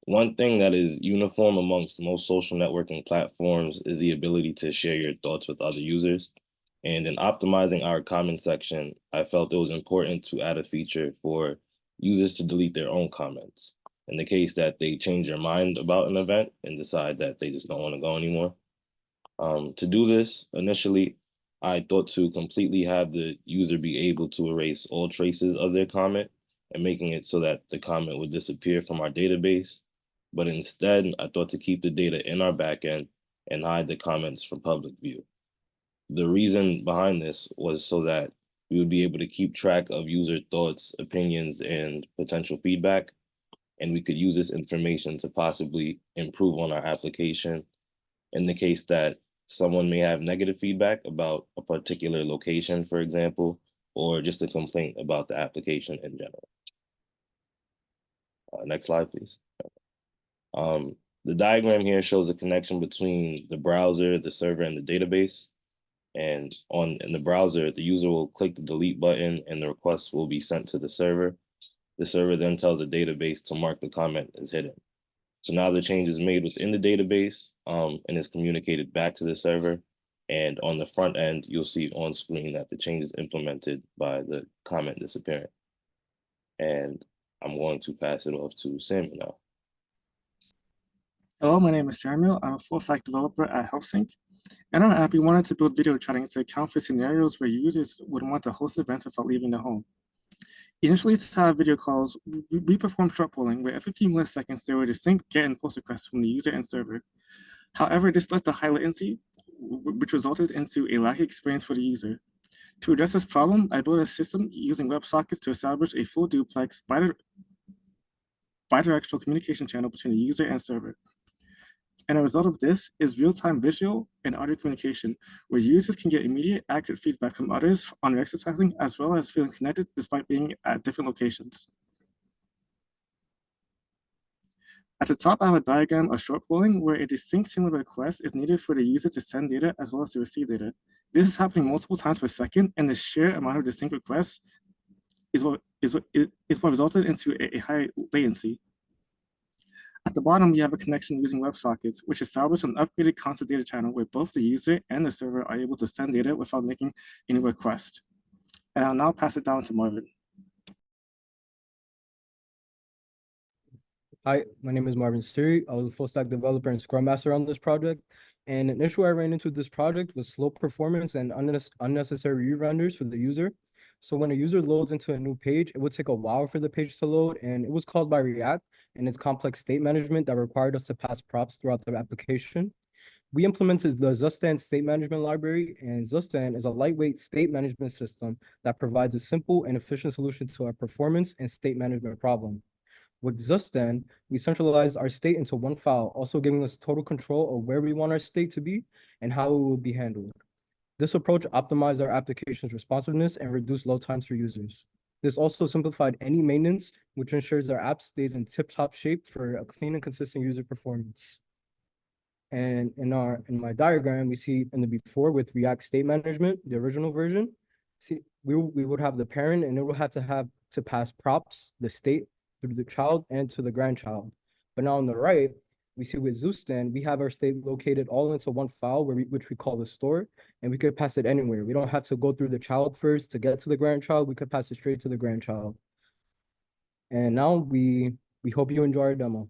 one thing that is uniform amongst most social networking platforms is the ability to share your thoughts with other users. And in optimizing our comment section, I felt it was important to add a feature for users to delete their own comments in the case that they change their mind about an event and decide that they just don't want to go anymore. To do this, initially, I thought to completely have the user be able to erase all traces of their comment and making it so that the comment would disappear from our database. But instead, I thought to keep the data in our backend and hide the comments from public view. The reason behind this was so that we would be able to keep track of user thoughts, opinions, and potential feedback. and we could use this information to possibly improve on our application in the case that someone may have negative feedback about a particular location, for example, or just a complaint about the application in general. Next slide, please. The diagram here shows a connection between the browser, the server, and the database. And in the browser, the user will click the delete button and the request will be sent to the server. The server then tells the database to mark the comment as hidden. So now the change is made within the database and is communicated back to the server. And on the front end, you'll see on screen that the change is implemented by the comment disappearing. And I'm going to pass it off to Samuel now. Hello, my name is Samuel. I'm a full-stack developer at HelpSync. And on our app, we wanted to build video chatting to account for scenarios where users would want to host events without leaving their home. Initially, to have video calls, we performed short polling, where every few milliseconds there were distinct get and post requests from the user and server. However, this led to high latency, which resulted into a laggy experience for the user. To address this problem, I built a system using WebSockets to establish a full duplex bidirectional communication channel between the user and server. And a result of this is real-time visual and audio communication, where users can get immediate, accurate feedback from others on their exercising, as well as feeling connected despite being at different locations. At the top, I have a diagram of short polling where a distinct single request is needed for the user to send data as well as to receive data. This is happening multiple times per second, and the sheer amount of distinct requests is what resulted into a high latency. At the bottom, we have a connection using WebSockets, which establishes an upgraded constant data channel where both the user and the server are able to send data without making any request. And I'll now pass it down to Marvin. Hi, my name is Marvin Siri. I was a full stack developer and Scrum Master on this project. And an issue I ran into this project was slow performance and unnecessary re-renders for the user. So when a user loads into a new page, it would take a while for the page to load, and it was caused by React and its complex state management that required us to pass props throughout the application. We implemented the Zustand state management library, and Zustand is a lightweight state management system that provides a simple and efficient solution to our performance and state management problem. With Zustand, we centralized our state into one file, also giving us total control of where we want our state to be and how it will be handled. This approach optimized our application's responsiveness and reduced load times for users. This also simplified any maintenance, which ensures our app stays in tip-top shape for a clean and consistent user performance. And in my diagram, we see in the before with React State Management, the original version, see we would have the parent, and it will have to pass props, the state, to the child and to the grandchild. But now on the right, we see with Zustand, we have our state located all into one file which we call the store, and we could pass it anywhere. We don't have to go through the child first to get to the grandchild. We could pass it straight to the grandchild. And now we hope you enjoy our demo.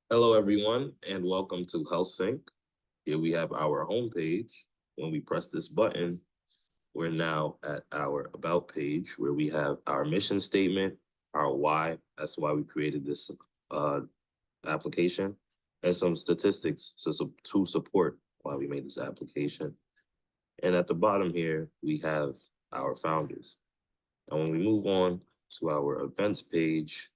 Hello, everyone, and welcome to HealthSync. Here we have our homepage. When we press this button, we're now at our About page where we have our mission statement, our why, that's why we created this application, and some statistics to support why we made this application. And at the bottom here, we have our founders. And when we move on to our events page,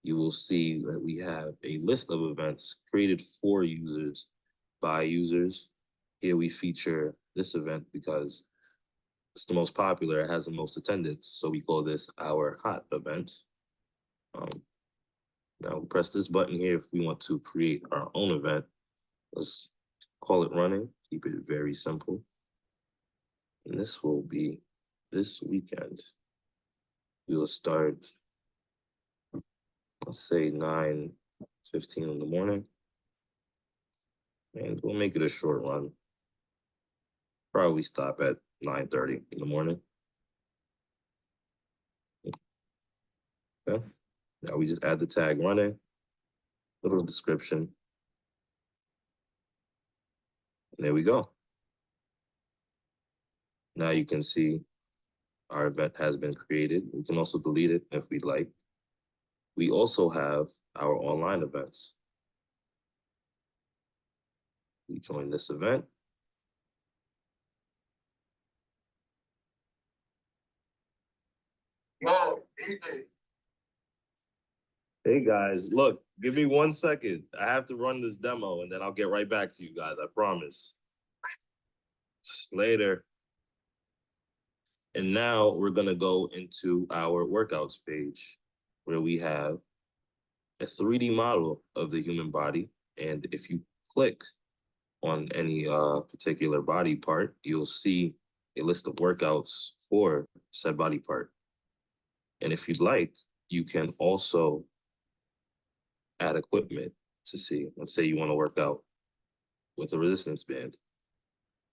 you will see that we have a list of events created for users by users. Here we feature this event because it's the most popular, it has the most attendance. So we call this our hot event. Now press this button here if we want to create our own event. Let's call it running, keep it very simple. And this will be this weekend. We will start, let's say 9:15 in the morning. And we'll make it a short run. Probably stop at 9:30 in the morning. Okay. Now we just add the tag running, little description. And there we go. Now you can see our event has been created. We can also delete it if we'd like. We also have our online events. We join this event. Hey guys, look, give me 1 second. I have to run this demo and then I'll get right back to you guys, I promise. Later. And now we're gonna go into our workouts page where we have a 3D model of the human body. And if you click on any particular body part, you'll see a list of workouts for said body part. And if you'd like, you can also add equipment to see. Let's say you want to work out with a resistance band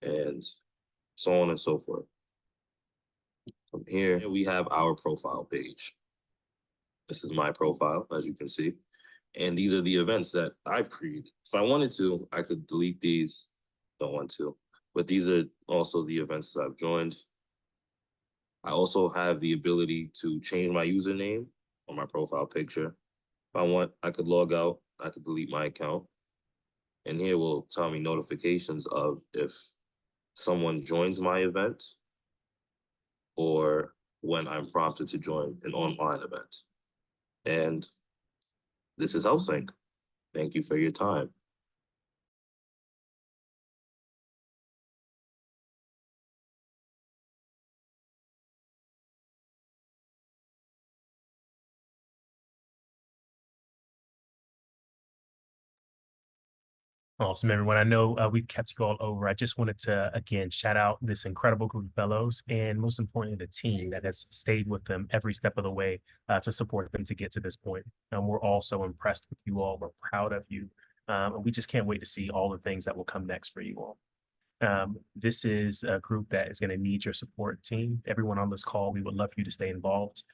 and so on and so forth. From here, we have our profile page. This is my profile, as you can see. And these are the events that I've created. If I wanted to, I could delete these. Don't want to. But these are also the events that I've joined. I also have the ability to change my username on my profile picture. If I want, I could log out. I could delete my account. And here will tell me notifications of if someone joins my event or when I'm prompted to join an online event. And this is HealthSync. Thank you for your time. Awesome, everyone. I know we've kept you all over. I just wanted to, again, shout out this incredible group of fellows and most importantly, the team that has stayed with them every step of the way to support them to get to this point. And we're all so impressed with you all. We're proud of you. And we just can't wait to see all the things that will come next for you all. This is a group that is going to need your support team. Everyone on this call, we would love for you to stay involved.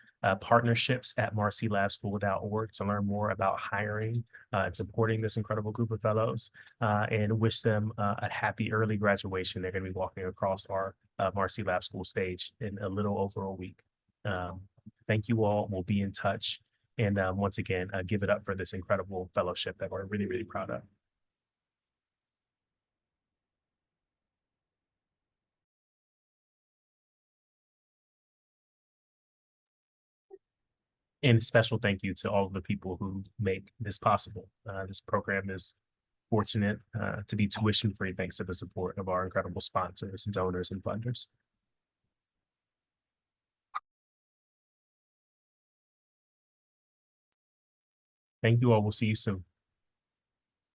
Partnerships at marcylabschool.org to learn more about hiring and supporting this incredible group of fellows and wish them a happy early graduation. They're going to be walking across our Marcy Lab School stage in a little over a week. Thank you all. We'll be in touch. And once again, give it up for this incredible fellowship that we're really, really proud of. And a special thank you to all of the people who make this possible. This program is fortunate to be tuition free thanks to the support of our incredible sponsors, donors, and funders. Thank you all. We'll see you soon.